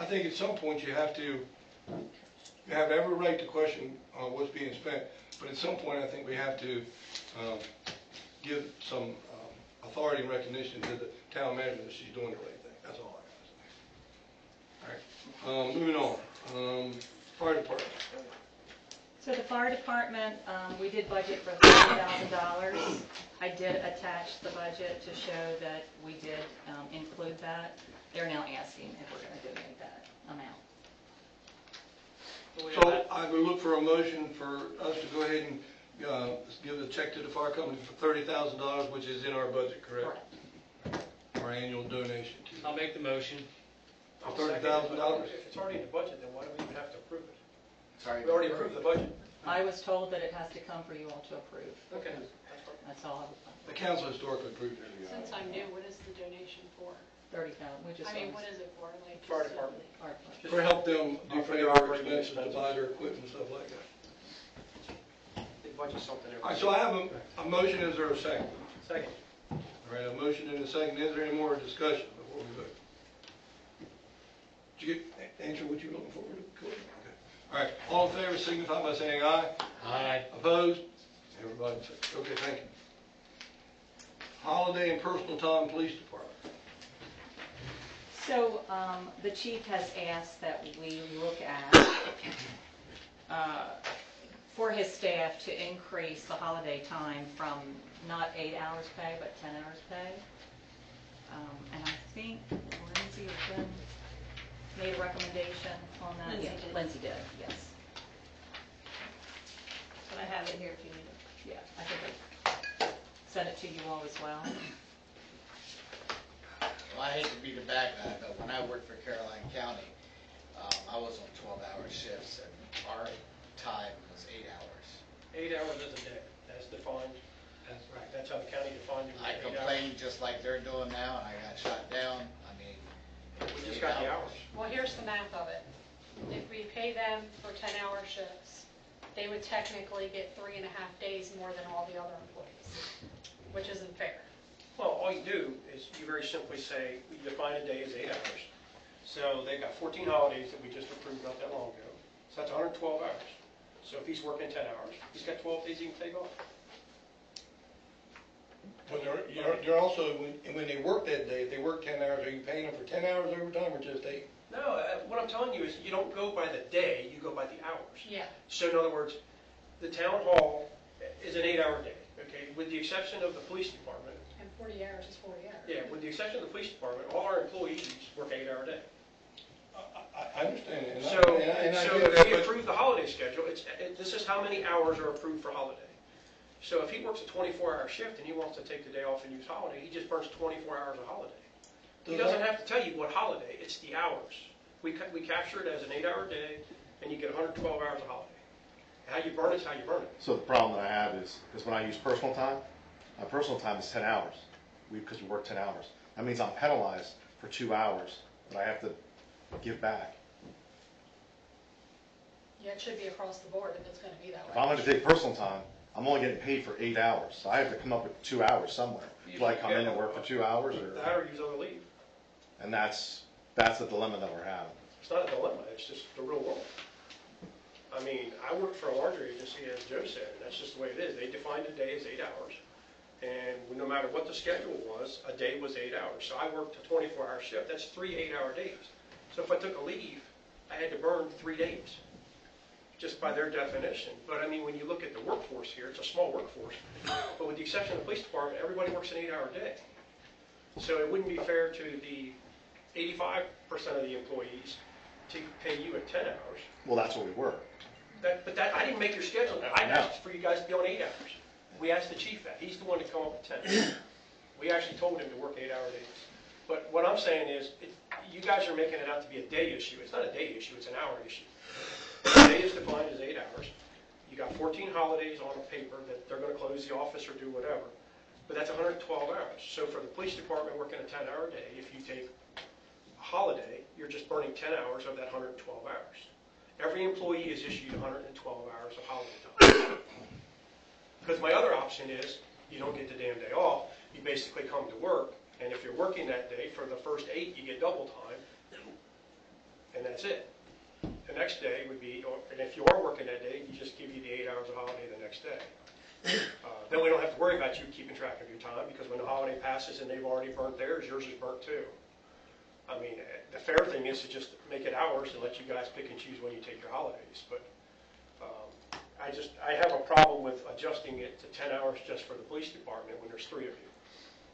Speaker 1: think at some point, you have every right to question what's being spent, but at some point, I think we have to give some authority and recognition to the town manager that she's doing the right thing. That's all I have to say. All right, moving on. Fire department.
Speaker 8: So the fire department, we did budget for $30,000. I did attach the budget to show that we did include that. They're now asking if we're going to donate that amount.
Speaker 1: So I would look for a motion for us to go ahead and give the check to the fire company for $30,000, which is in our budget, correct? Our annual donation to.
Speaker 11: I'll make the motion.
Speaker 1: For $30,000?
Speaker 7: If it's already in the budget, then why do we even have to approve it?
Speaker 5: Sorry.
Speaker 7: We already approved the budget.
Speaker 8: I was told that it has to come for you all to approve.
Speaker 7: Okay, that's fine.
Speaker 8: That's all.
Speaker 1: The council historically approved it.
Speaker 4: Since I'm new, what is the donation for?
Speaker 8: 30,000, which is.
Speaker 4: I mean, what is it for? Like
Speaker 7: Fire
Speaker 4: just,
Speaker 7: department.
Speaker 1: For help them
Speaker 7: For
Speaker 1: defray
Speaker 7: their
Speaker 1: their
Speaker 7: operating
Speaker 1: expenses, to
Speaker 7: expenses.
Speaker 1: buy their equipment and stuff like that.
Speaker 7: They budget something every
Speaker 1: All right, so I have a motion, is there a second?
Speaker 7: second.
Speaker 1: All right, a motion and a second, is there any more discussion before we vote? Did you get, answer what you were looking for? Cool. Okay. All right, all in favor signify by saying aye.
Speaker 12: Aye.
Speaker 1: Opposed? Everybody, okay, thank you. Holiday and personal time, police department.
Speaker 8: So, the chief has asked that we look at, for his staff to increase the holiday time from not 8 hours pay, but 10 hours pay. And I think Lindsay or Glenn made a recommendation on that.
Speaker 9: Lindsay
Speaker 8: Yeah,
Speaker 9: did.
Speaker 8: Lindsay did, yes.
Speaker 9: But I have it here if you need it.
Speaker 8: Yeah, I think I sent it to you all as well.
Speaker 5: Well, I hate to be the bad guy, but when I worked for Caroline County, I was on 12-hour shifts, and our time was 8 hours.
Speaker 7: 8 hours is a day, that's defined. That's right. That's how the county defined it.
Speaker 5: I
Speaker 7: 8 hours.
Speaker 5: complained just like they're doing now, and I got shot down. I mean,
Speaker 7: We just got the hours.
Speaker 4: Well, here's the math of it. If we pay them for 10-hour shifts, they would technically get 3.5 days more than all the other employees, which isn't fair.
Speaker 7: Well, all you do is you very simply say, we define a day as 8 hours. So they've got 14 holidays that we just approved not that long ago. So that's 112 hours. So if he's working 10 hours, he's got 12 days he can take off.
Speaker 1: But you're also, when they work that day, if they work 10 hours, are you paying them for 10 hours overtime or just 8?
Speaker 7: No, what I'm telling you is you don't go by the day, you go by the hours.
Speaker 4: Yeah.
Speaker 7: So in other words, the town hall is an 8-hour day, okay? With the exception of the police department.
Speaker 4: And 40 hours is 40 hours.
Speaker 7: Yeah, with the exception of the police department, all our employees work an 8-hour day.
Speaker 1: I understand it.
Speaker 7: So,
Speaker 1: and I
Speaker 7: so
Speaker 1: get
Speaker 7: if
Speaker 1: that,
Speaker 7: we
Speaker 1: but
Speaker 7: approve the holiday schedule, this is how many hours are approved for holiday. So if he works a 24-hour shift and he wants to take the day off and use holiday, he just burns 24 hours of holiday. He doesn't have to tell you what holiday, it's the hours. We capture it as an 8-hour day, and you get 112 hours of holiday. How you burn it's how you burn it.
Speaker 10: So the problem that I have is when I use personal time, my personal time is 10 hours, because we work 10 hours. That means I'm penalized for 2 hours that I have to give back.
Speaker 4: Yeah, it should be across the board if it's going to be that
Speaker 10: If I'm
Speaker 4: way.
Speaker 10: going to take personal time, I'm only getting paid for 8 hours, so I have to come up with 2 hours somewhere. Do I come in and work for 2 hours, or?
Speaker 7: That or use other leave.
Speaker 10: And that's the dilemma that we're having.
Speaker 7: It's not a dilemma, it's just the real world. I mean, I worked for a laundry agency, as Joe said, and that's just the way it is. They defined a day as 8 hours. And no matter what the schedule was, a day was 8 hours. So I worked a 24-hour shift, that's 3 8-hour days. So if I took a leave, I had to burn 3 days, just by their definition. But I mean, when you look at the workforce here, it's a small workforce. But with the exception of the police department, everybody works an 8-hour day. So it wouldn't be fair to the 85% of the employees to pay you at 10 hours.
Speaker 10: Well, that's what we work.
Speaker 7: But I didn't make your schedule. I asked for you guys to be on 8 hours. We asked the chief that. He's the one to come up with 10. We actually told him to work 8-hour days. But what I'm saying is, you guys are making it out to be a day issue. It's not a day issue, it's an hour issue. The day is defined as 8 hours. You got 14 holidays on a paper that they're gonna close the office or do whatever. But that's 112 hours. So for the police department working a 10-hour day, if you take a holiday, you're just burning 10 hours of that 112 hours. Every employee is issued 112 hours of holiday time. Because my other option is, you don't get the damn day off, you basically come to work, and if you're working that day, for the first 8, you get double time, and that's it. The next day would be, and if you are working that day, you just give you the 8 hours of holiday the next day. Then we don't have to worry about you keeping track of your time, because when the holiday passes and they've already burnt theirs, yours is burnt too. I mean, the fair thing is to just make it hours and let you guys pick and choose when you take your holidays, but I have a problem with adjusting it to 10 hours just for the police department when there's 3 of you.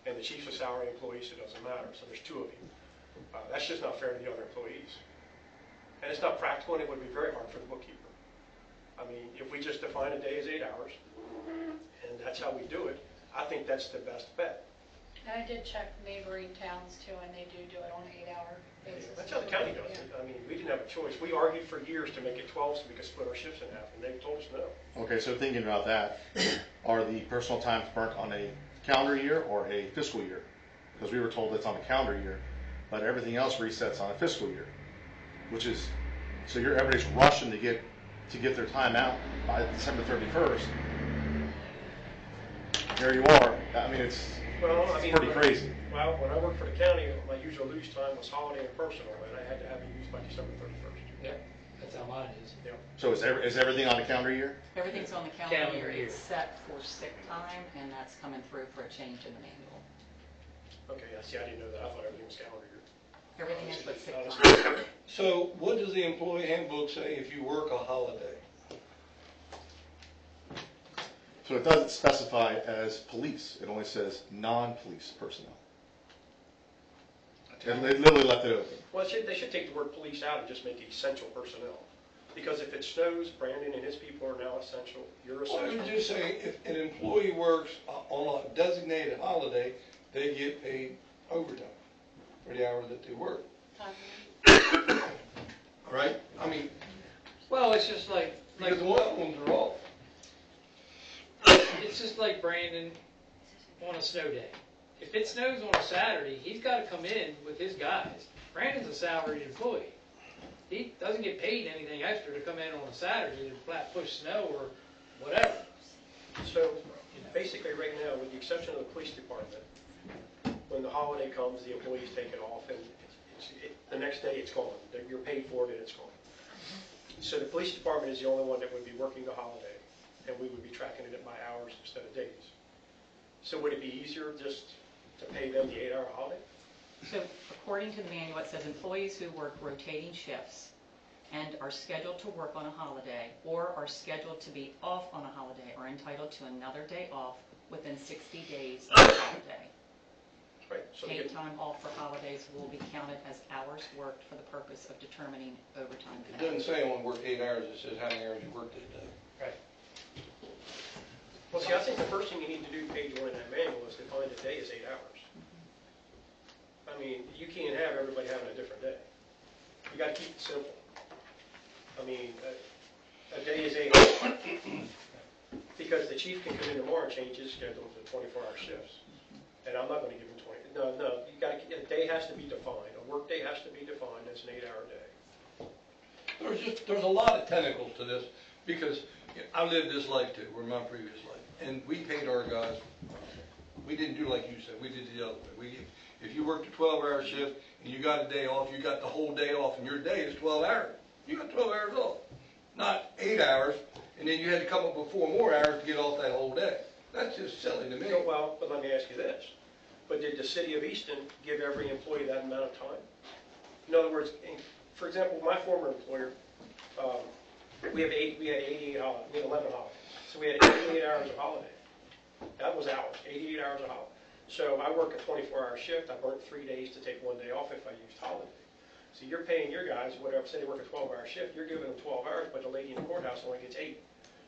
Speaker 7: And the chief's a salary employee, so it doesn't matter, so there's 2 of you. That's just not fair to the other employees. And it's not practical, and it would be very hard for the bookkeeper. I mean, if we just define a day as 8 hours, and that's how we do it, I think that's the best bet.
Speaker 4: And I did check neighboring towns too, and they do it on an 8-hour basis.
Speaker 7: That's how the county does it. I mean, we didn't have a choice. We argued for years to make it 12 so we could split our shifts in half, and they told us no.
Speaker 10: Okay, so thinking about that, are the personal times burnt on a calendar year or a fiscal year? Because we were told it's on a calendar year, but everything else resets on a fiscal year, which is, so everybody's rushing to get their time out by December 31st. There you are. I mean, it's pretty crazy.
Speaker 7: Well, when I worked for the county, my usual lose time was holiday and personal, and I had to have it used by December 31st.
Speaker 11: Yeah, that's how mine is.
Speaker 7: Yeah.
Speaker 10: So is everything on a calendar year?
Speaker 8: Everything's on the calendar
Speaker 11: Calendar
Speaker 8: year
Speaker 11: year.
Speaker 8: except for sick time, and that's coming through for a change in the manual.
Speaker 7: Okay, yeah, see, I didn't know that. I thought everything was calendar year.
Speaker 8: Everything is but sick
Speaker 7: Honestly.
Speaker 8: time.
Speaker 1: So what does the employee handbook say if you work a holiday?
Speaker 10: So it doesn't specify as police. It only says non-police personnel. They literally left it open.
Speaker 7: Well, they should take the word police out and just make essential personnel. Because if it snows, Brandon and his people are now essential. You're
Speaker 1: Well,
Speaker 7: essential.
Speaker 1: you just say if an employee works on a designated holiday, they get paid overtime for the hours that they work. All right? I mean,
Speaker 11: Well, it's just like
Speaker 1: because one of them are off.
Speaker 11: it's just like Brandon on a snow day. If it snows on a Saturday, he's got to come in with his guys. Brandon's a salaried employee. He doesn't get paid anything extra to come in on a Saturday to flat push snow or whatever.
Speaker 7: So basically right now, with the exception of the police department, when the holiday comes, the employees take it off and the next day it's gone. You're paid for it and it's gone. So the police department is the only one that would be working the holiday and we would be tracking it by hours instead of days. So would it be easier just to pay them the 8-hour holiday?
Speaker 8: So according to the manual, it says employees who work rotating shifts and are scheduled to work on a holiday or are scheduled to be off on a holiday are entitled to another day off within 60 days of the holiday.
Speaker 7: Right. So they
Speaker 8: Paid
Speaker 7: get-
Speaker 8: time off for holidays will be counted as hours worked for the purpose of determining overtime
Speaker 1: It
Speaker 8: pay.
Speaker 1: doesn't say I want to work 8 hours, it says how many hours you worked that day.
Speaker 11: Right.
Speaker 7: Well, see, I think the first thing you need to do, page 1 in that manual, is define a day as 8 hours. I mean, you can't have everybody having a different day. You got to keep it simple. I mean, a day is 8 hours. Because the chief can come in tomorrow and change his schedule to 24-hour shifts. And I'm not going to give him 20. No, you got to, a day has to be defined. A work day has to be defined as an 8-hour day.
Speaker 1: There's a lot of tentacles to this, because I lived this life too, or my previous life, and we paid our guys. We didn't do like you said. We did the other way. If you worked a 12-hour shift and you got a day off, you got the whole day off, and your day is 12 hours. You got 12 hours off, not 8 hours, and then you had to come up with 4 more hours to get off that whole day. That's just silly to me.
Speaker 7: Well, but let me ask you this. But did the city of Easton give every employee that amount of time? In other words, for example, my former employer, we had 11 holidays. So we had 88 hours of holiday. That was hours, 88 hours of holiday. So I work a 24-hour shift. I burnt 3 days to take 1 day off if I used holiday. So you're paying your guys, whatever, say they work a 12-hour shift, you're giving them 12 hours, but the lady in the courthouse only gets 8.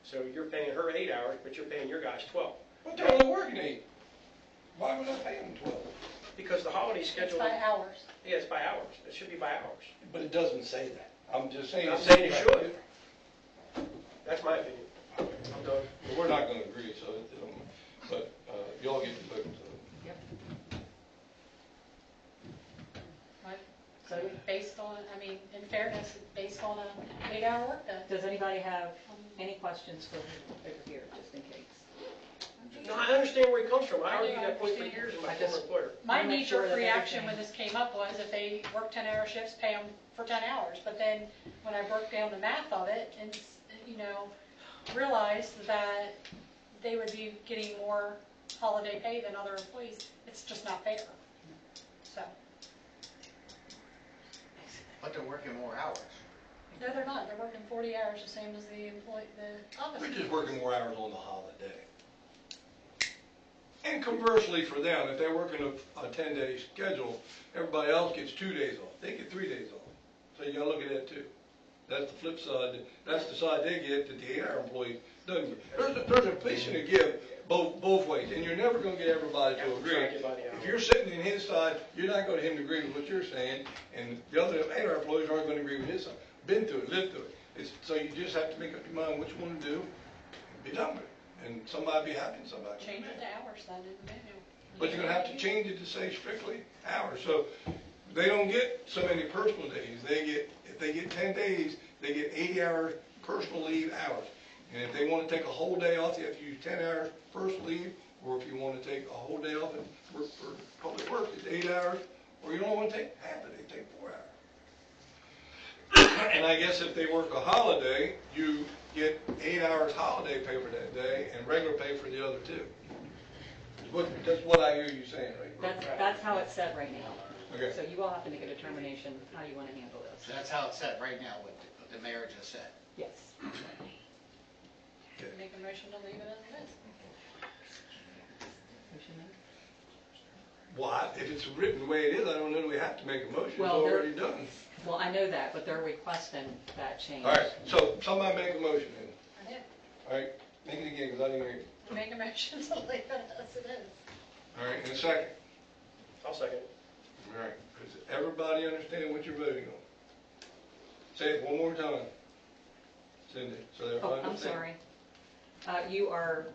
Speaker 7: So you're paying her 8 hours, but you're paying your guys 12.
Speaker 1: But they're only working 8. Why would I pay them 12?
Speaker 7: Because the holiday
Speaker 4: It's
Speaker 7: schedule.
Speaker 4: by hours.
Speaker 7: Yeah, it's by hours. It should be by hours.
Speaker 1: But it doesn't say that. I'm just saying.
Speaker 7: I'm saying it should. That's my opinion. I'm done.
Speaker 1: Well, we're not going to agree, so, but y'all get to vote.
Speaker 8: Yep.
Speaker 4: So based on, I mean, in fairness, it's based on an 8-hour workday.
Speaker 8: Does anybody have any questions for over here, just in case?
Speaker 7: No, I understand where he comes from. I
Speaker 4: I do
Speaker 7: argued that point for
Speaker 4: understand.
Speaker 7: years in my
Speaker 8: I just-
Speaker 7: former employer.
Speaker 4: My
Speaker 8: Wanna make sure
Speaker 4: knee-jerk
Speaker 8: that
Speaker 4: reaction
Speaker 8: everything-
Speaker 4: when this came up was if they work 10-hour shifts, pay them for 10 hours. But then when I broke down the math of it and, realized that they would be getting more holiday pay than other employees, it's just not fair. So,
Speaker 5: But they're working more hours.
Speaker 4: no, they're not. They're working 40 hours, the same as the office.
Speaker 1: We're just working more hours on the holiday. And conversely for them, if they're working a 10-day schedule, everybody else gets 2 days off. They get 3 days off. So you gotta look at that too. That's the flip side. That's the side they get that the 8-hour employee doesn't get. There's a position to give both ways, and you're never gonna get everybody to agree.
Speaker 7: Try to get by the hour.
Speaker 1: If you're sitting in his side, you're not gonna get him to agree with what you're saying, and the other employees aren't gonna agree with his side. Been through it, lived through it. So you just have to make up your mind which one to do, and be done with it. And somebody be happy and somebody be
Speaker 4: Change
Speaker 1: mad.
Speaker 4: it to hours then in the manual.
Speaker 1: But you're gonna have to change it to say strictly hours, so they don't get so many personal days. If they get 10 days, they get 80 hours personal leave hours. And if they wanna take a whole day off, you have to use 10 hours personal leave, or if you wanna take a whole day off and work for public work, it's 8 hours, or you don't wanna take half a day, take 4 hours. And I guess if they work a holiday, you get 8 hours holiday pay for that day and regular pay for the other 2. That's what I hear you saying, right?
Speaker 8: That's how it's set right now.
Speaker 1: Okay.
Speaker 8: So you all have to make a determination how you want to handle this.
Speaker 5: So that's how it's set right now, what the mayor just said.
Speaker 8: Yes.
Speaker 4: Make a motion to leave it as it is.
Speaker 1: Well, if it's written the way it is, I don't know that we have to make a motion, it's
Speaker 8: Well, there-
Speaker 1: already done.
Speaker 8: Well, I know that, but they're requesting that change.
Speaker 1: All right, so somebody make a motion then.
Speaker 4: I did.
Speaker 1: All right, make it again, because I didn't hear you.
Speaker 4: Make a motion to leave it as it is.
Speaker 1: All right, in a second.
Speaker 7: I'll second.
Speaker 1: All right, does everybody understand what you're voting on? Say it one more time. Cindy, so
Speaker 8: Oh,
Speaker 1: everybody
Speaker 8: I'm
Speaker 1: understands.
Speaker 8: sorry. You are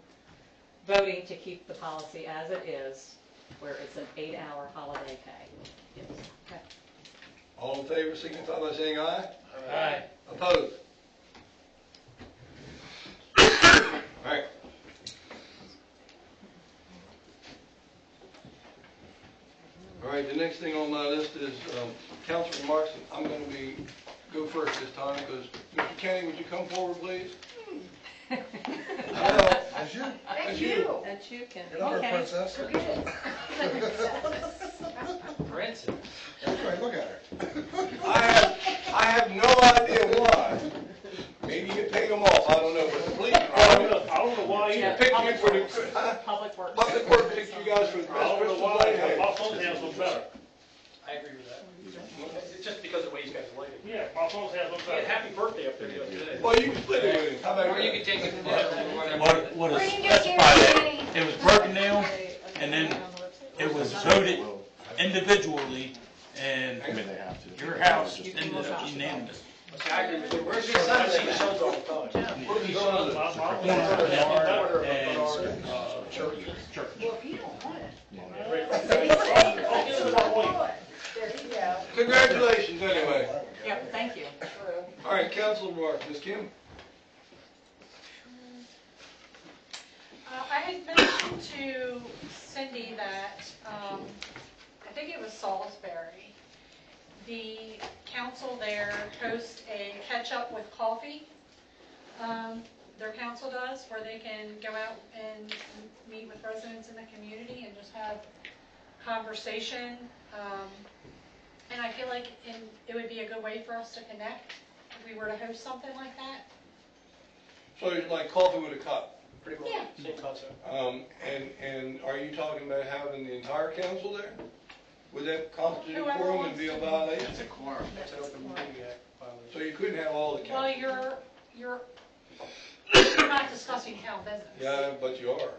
Speaker 8: voting to keep the policy as it is, where it's an 8-hour holiday pay. Yes. Okay.
Speaker 1: All in favor, signify by saying aye.
Speaker 11: Aye.
Speaker 1: Opposed? All right. All right, the next thing on my list is council remarks. I'm going to go first this time, because Mr. Kenny, would you come forward, please? Hello.
Speaker 10: That's you.
Speaker 1: That's you.
Speaker 9: That you can.
Speaker 10: Get over, princess.
Speaker 11: Princess.
Speaker 10: That's right, look at her.
Speaker 1: I have no idea why. Maybe you paid them off, I don't know, but the police
Speaker 12: I
Speaker 1: department
Speaker 12: don't know why
Speaker 8: Yeah,
Speaker 12: either.
Speaker 1: picked you
Speaker 8: Public
Speaker 1: for the,
Speaker 8: Works. Public Works.
Speaker 1: public work picked you guys for the
Speaker 12: I
Speaker 1: best
Speaker 12: don't know
Speaker 1: Christmas
Speaker 12: why,
Speaker 1: they had.
Speaker 12: my phone's house looks better.
Speaker 7: I agree with that. It's just because of the way you guys like it.
Speaker 12: Yeah, my phone's house looks
Speaker 7: He had
Speaker 12: better.
Speaker 7: happy birthday up there the other day.
Speaker 1: Well, you can split it with him, how about
Speaker 11: Or you
Speaker 1: that?
Speaker 11: can take it from there, whatever.
Speaker 14: What is specified, it was broken down, and then it was voted individually, and
Speaker 10: I mean, they have to.
Speaker 14: your house ended up unanimous.
Speaker 7: See, I agree with you. Where's your son? I see your sons all the time.
Speaker 1: What are you son?
Speaker 12: My phone is better, and,
Speaker 7: Church.
Speaker 12: church.
Speaker 9: Well, if you don't want it.
Speaker 12: I'll give it to my wife.
Speaker 9: There you go.
Speaker 1: Congratulations, anyway.
Speaker 8: Yep, thank you.
Speaker 1: All right, council remarks, Ms. Kim?
Speaker 4: I had mentioned to Cindy that, I think it was Salisbury, the council there hosts a catch-up with coffee. Their council does, where they can go out and meet with residents in the community and just have conversation. And I feel like it would be a good way for us to connect if we were to host something like that.
Speaker 1: So it's like coffee with a cup.
Speaker 7: Pretty much,
Speaker 4: Yeah.
Speaker 7: same concept.
Speaker 1: And are you talking about having the entire council there? Would that constitute a
Speaker 4: Whoever
Speaker 1: quorum
Speaker 4: wants
Speaker 1: and be a
Speaker 4: to.
Speaker 1: violation?
Speaker 5: It's a quorum.
Speaker 7: It's an open meeting act violation.
Speaker 1: So you couldn't have all the
Speaker 4: Well,
Speaker 1: council?
Speaker 4: you're not discussing town business.
Speaker 1: Yeah, but you are.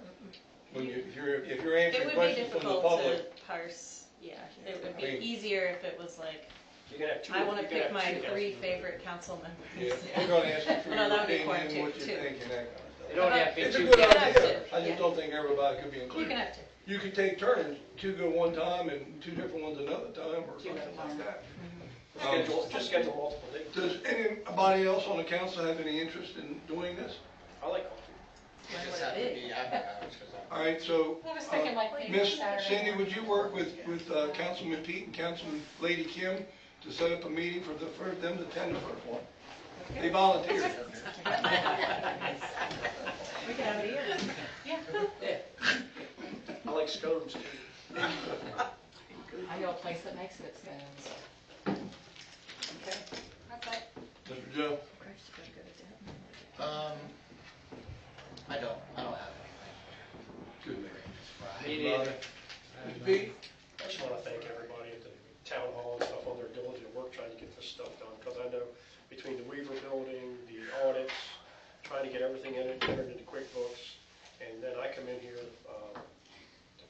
Speaker 1: When if you're
Speaker 9: It
Speaker 1: answering
Speaker 9: would be
Speaker 1: questions from the
Speaker 9: difficult
Speaker 1: public.
Speaker 9: to parse, yeah, it would
Speaker 1: I
Speaker 9: be
Speaker 1: mean-
Speaker 9: easier if it was like,
Speaker 7: You can have two.
Speaker 9: I want to
Speaker 7: you can
Speaker 9: pick
Speaker 7: have
Speaker 9: my
Speaker 7: two
Speaker 9: 3
Speaker 7: council
Speaker 9: favorite council
Speaker 1: Yeah,
Speaker 9: members.
Speaker 1: they're gonna ask you for
Speaker 9: No,
Speaker 1: your
Speaker 9: that would be
Speaker 1: opinion,
Speaker 9: quarantine,
Speaker 1: what you
Speaker 9: too.
Speaker 1: think, and that kind of
Speaker 11: It
Speaker 1: stuff.
Speaker 11: don't have to be
Speaker 1: It's a
Speaker 11: two.
Speaker 1: good
Speaker 9: You can have
Speaker 1: idea.
Speaker 9: two,
Speaker 1: I just
Speaker 9: yeah.
Speaker 1: don't think everybody could be
Speaker 9: You
Speaker 1: included.
Speaker 9: can have 2.
Speaker 1: You could take turns, 2 go one time and 2 different ones another time, or
Speaker 7: You
Speaker 1: something
Speaker 7: know.
Speaker 1: like that.
Speaker 7: Just schedule multiple dates.
Speaker 1: Does anybody else on the council have any interest in doing this?
Speaker 7: I like coffee.
Speaker 5: It just have to be after hours, because
Speaker 1: All right, so,
Speaker 4: I was thinking like maybe
Speaker 1: Miss
Speaker 4: Saturday
Speaker 1: Cindy, would
Speaker 4: morning.
Speaker 1: you work with Councilman Pete and Councilman Lady Kim to set up a meeting for them to attend the first one? They volunteered.
Speaker 9: We can have it here.
Speaker 7: I like scones too.
Speaker 8: I know a place that makes good scones.
Speaker 4: Okay.
Speaker 1: Mr. Joe?
Speaker 5: I don't have anything.
Speaker 1: Good man.
Speaker 11: Me neither.
Speaker 1: Mr. Pete?
Speaker 7: I just want to thank everybody at the town hall and stuff on their diligent work trying to get this stuff done, because I know between the Weaver building, the audits, trying to get everything entered into QuickBooks, and and then I come in here to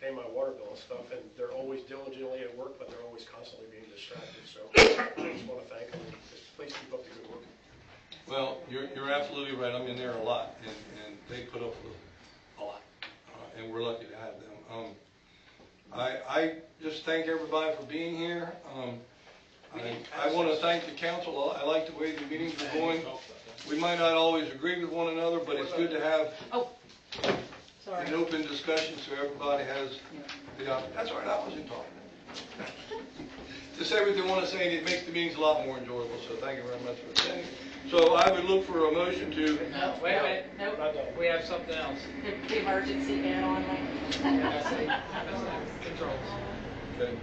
Speaker 7: pay my water bill and stuff, and they're always diligently at work, but they're always constantly being distracted, so I just want to thank them, and just please keep up the good work.
Speaker 1: Well, you're absolutely right. I'm in there a lot, and they put up with a lot, and we're lucky to have them. I just thank everybody for being here. I want to thank the council. I like the way the meetings are going. We might not always agree with one another, but it's good to have an open discussion so everybody has the opportunity. That's all right, I wasn't talking. To say what they want to say, and it makes the meetings a lot more enjoyable, so thank you very much for saying. So I would look for a motion to...
Speaker 11: No, wait a minute.
Speaker 9: Nope.
Speaker 11: We have something else.
Speaker 8: The emergency add-on link.
Speaker 11: Controls.
Speaker 1: Okay.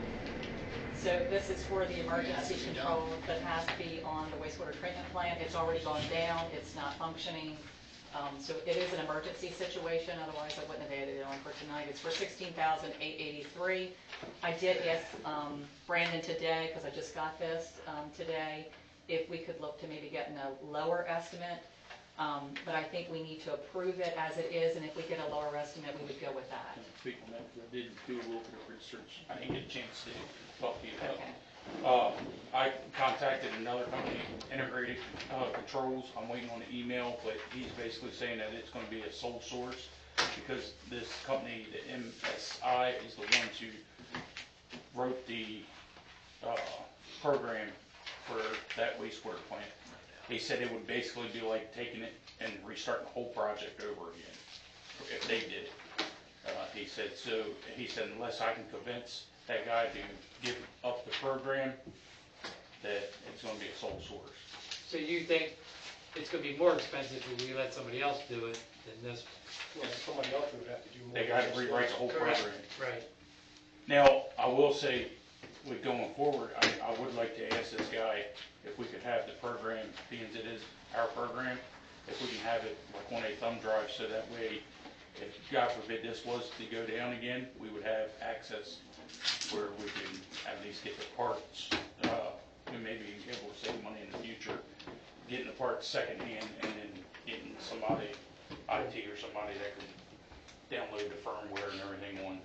Speaker 8: So this is for the emergency control that has to be on the wastewater treatment plant. It's already gone down, it's not functioning. So it is an emergency situation, otherwise I wouldn't have added it on for tonight. It's for $16,883. I did ask Brandon today, because I just got this today, if we could look to maybe getting a lower estimate. But I think we need to approve it as it is, and if we get a lower estimate, we would go with that.
Speaker 12: Speak on that, 'cause I did do a little bit of research. I didn't get a chance to talk to you about
Speaker 8: Okay.
Speaker 12: it. I contacted another company, Integrated Controls. I'm waiting on the email, but he's basically saying that it's going to be a sole source because this company, the MSI, is the ones who wrote the program for that wastewater plant. He said it would basically be like taking it and restarting the whole project over again if they did it. He said unless I can convince that guy to give up the program, that it's going to be a sole source.
Speaker 11: So you think it's going to be more expensive if we let somebody else do it than this?
Speaker 7: Well, somebody else would have to do more.
Speaker 12: They got to rewrite the whole program.
Speaker 11: Right.
Speaker 12: Now, I will say, with going forward, I would like to ask this guy if we could have the program, being it is our program, if we can have it like on a thumb drive, so that way, if God forbid this was to go down again, we would have access where we can at least get the parts, and maybe be able to save money in the future, getting the parts secondhand, and then getting somebody, IT or somebody that could download the firmware and everything on.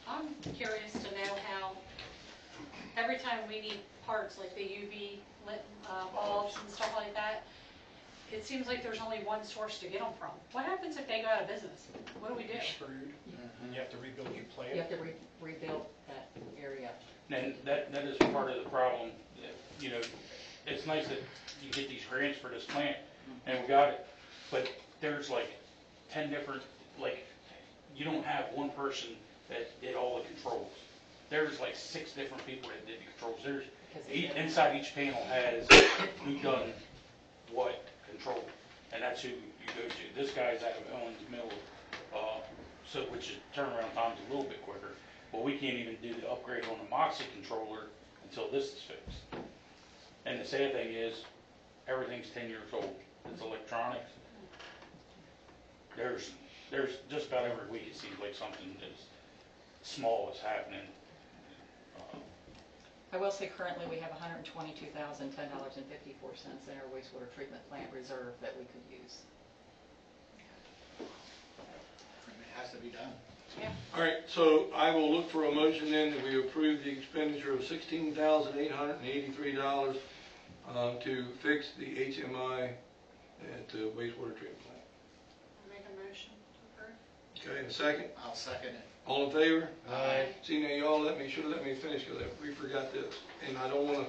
Speaker 4: I'm curious to know how, every time we need parts, like the UV lit bulbs and stuff like that, it seems like there's only one source to get them from. What happens if they go out of business? What do we do?
Speaker 7: You're screwed. You have to rebuild your plant.
Speaker 8: You have to rebuild that area.
Speaker 12: And that is part of the problem. You know, it's nice that you get these grants for this plant, and we got it, but there's like 10 different, like, you don't have one person that did all the controls. There's like 6 different people that did the controls. Inside each panel has who done what control, and that's who you go to. This guy's out of Owens Mill, so which is turnaround time's a little bit quicker. But we can't even do the upgrade on the Moxie controller until this is fixed. And the sad thing is, everything's 10 years old. It's electronics. There's just about every week it seems like something as small is happening.
Speaker 8: I will say currently we have $122,010.54 in our wastewater treatment plant reserve that we could use.
Speaker 5: It has to be done.
Speaker 8: Yeah.
Speaker 1: All right, so I will look for a motion then that we approve the expenditure of $16,883 to fix the HMI at the wastewater treatment plant.
Speaker 4: I'll make a motion to approve.
Speaker 1: Okay, a second?
Speaker 5: I'll second it.
Speaker 1: All in favor?
Speaker 11: Aye.
Speaker 1: See, now y'all let me finish because we forgot this. And I don't want to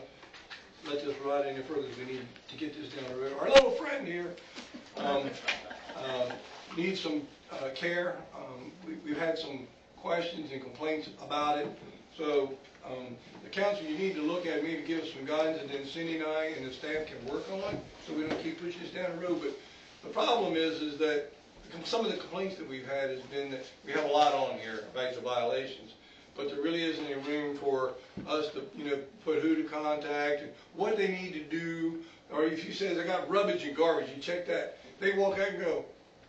Speaker 1: let this ride any further. We need to get this down the road. Our little friend here needs some care. We've had some questions and complaints about it. So the council, you need to look at me to give us some guidance, and then Cindy and I and the staff can work on it so we don't keep pushing this down the road. But the problem is that some of the complaints that we've had has been that we have a lot on here about the violations, but there really isn't any room for us to, put who to contact and what they need to do. Or if you say I got rubbish and garbage, you check that. They walk out and go,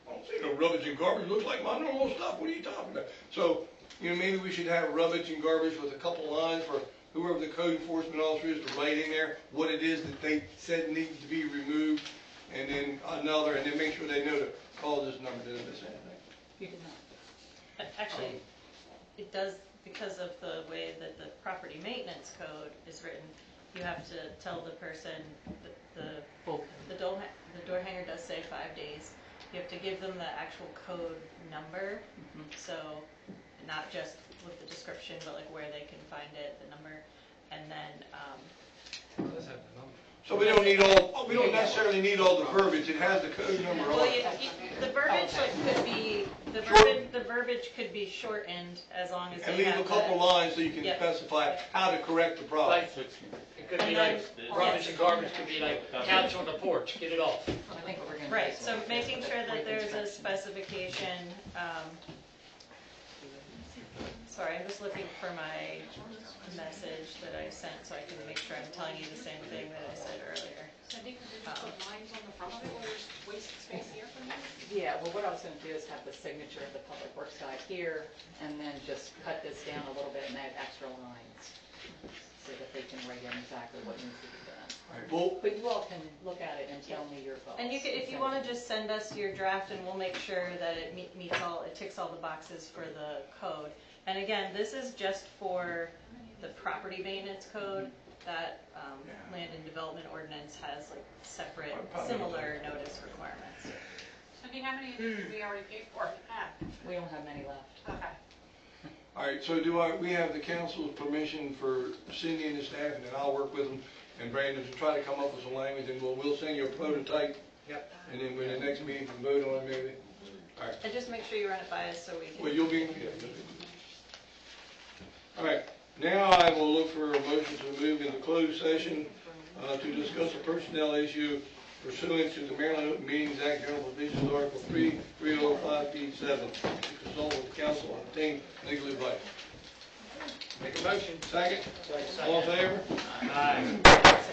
Speaker 1: I don't see no rubbish and garbage. Looks like my normal stuff. What are you talking about? So, maybe we should have rubbish and garbage with a couple lines for whoever the code enforcement officer is to write in there what it is that they said needs to be removed. and then another, and then make sure they know to call this number, did I miss anything?
Speaker 8: You did not.
Speaker 9: Actually, it does, because of the way that the property maintenance code is written, you have to tell the person that the door hanger does say 5 days. You have to give them the actual code number, so not just with the description, but like where they can find it, the number, and then,
Speaker 11: Does have the number.
Speaker 1: So we don't need all, we don't necessarily need all the verbiage, it has the code number on
Speaker 9: well,
Speaker 1: it.
Speaker 9: the verbiage like could be, the verbiage could be shortened as long as
Speaker 1: And
Speaker 9: they
Speaker 1: leave
Speaker 9: have
Speaker 1: a couple
Speaker 9: the,
Speaker 1: lines so you can
Speaker 9: Yep.
Speaker 1: specify how to correct the problem.
Speaker 11: Like, it could be like, rubbish and garbage could be like, couch on the porch, get it off.
Speaker 8: I think what we're gonna do.
Speaker 9: right,
Speaker 8: is
Speaker 9: so
Speaker 8: we'll
Speaker 9: making
Speaker 8: fix
Speaker 9: sure
Speaker 8: the
Speaker 9: that there's a
Speaker 8: reconstruction.
Speaker 9: specification, sorry, I'm just looking for my message that I sent so I can make sure I'm telling you the same thing that I said earlier.
Speaker 4: Cindy, could you just put lines on the front of it where there's waste space here for me?
Speaker 8: Yeah, well, what I was gonna do is have the signature of the public works guy here, and then just cut this down a little bit and add extra lines, so that they can write in exactly what needs to be done.
Speaker 1: Alright, well,
Speaker 8: But you all can look at it and tell me your thoughts.
Speaker 9: And you can, if you wanna just send us your draft and we'll make sure that it meets all, it ticks all the boxes for the code. And again, this is just for the property maintenance code. That land and development ordinance has like separate, similar notice requirements.
Speaker 4: Cindy, how many did we already paid for in the past?
Speaker 8: We don't have many left.
Speaker 4: Okay.
Speaker 1: alright, so we have the council's permission for Cindy and the staff, and then I'll work with them and Brandon to try to come up with some language, and we'll send you a prototype.
Speaker 11: Yep.
Speaker 1: And then when the next meeting, we can vote on it maybe. Alright,
Speaker 9: And just make sure you run it by us so we can.
Speaker 1: well, you'll be. Alright, now I will look for a motion to move into closed session to discuss a personnel issue pursuant to the Maryland Open Meetings Act, General Provisions, Article 3, 305B7, to consult with counsel and obtain legal advice.
Speaker 11: Make a motion.
Speaker 1: Second? All in favor?
Speaker 11: Aye.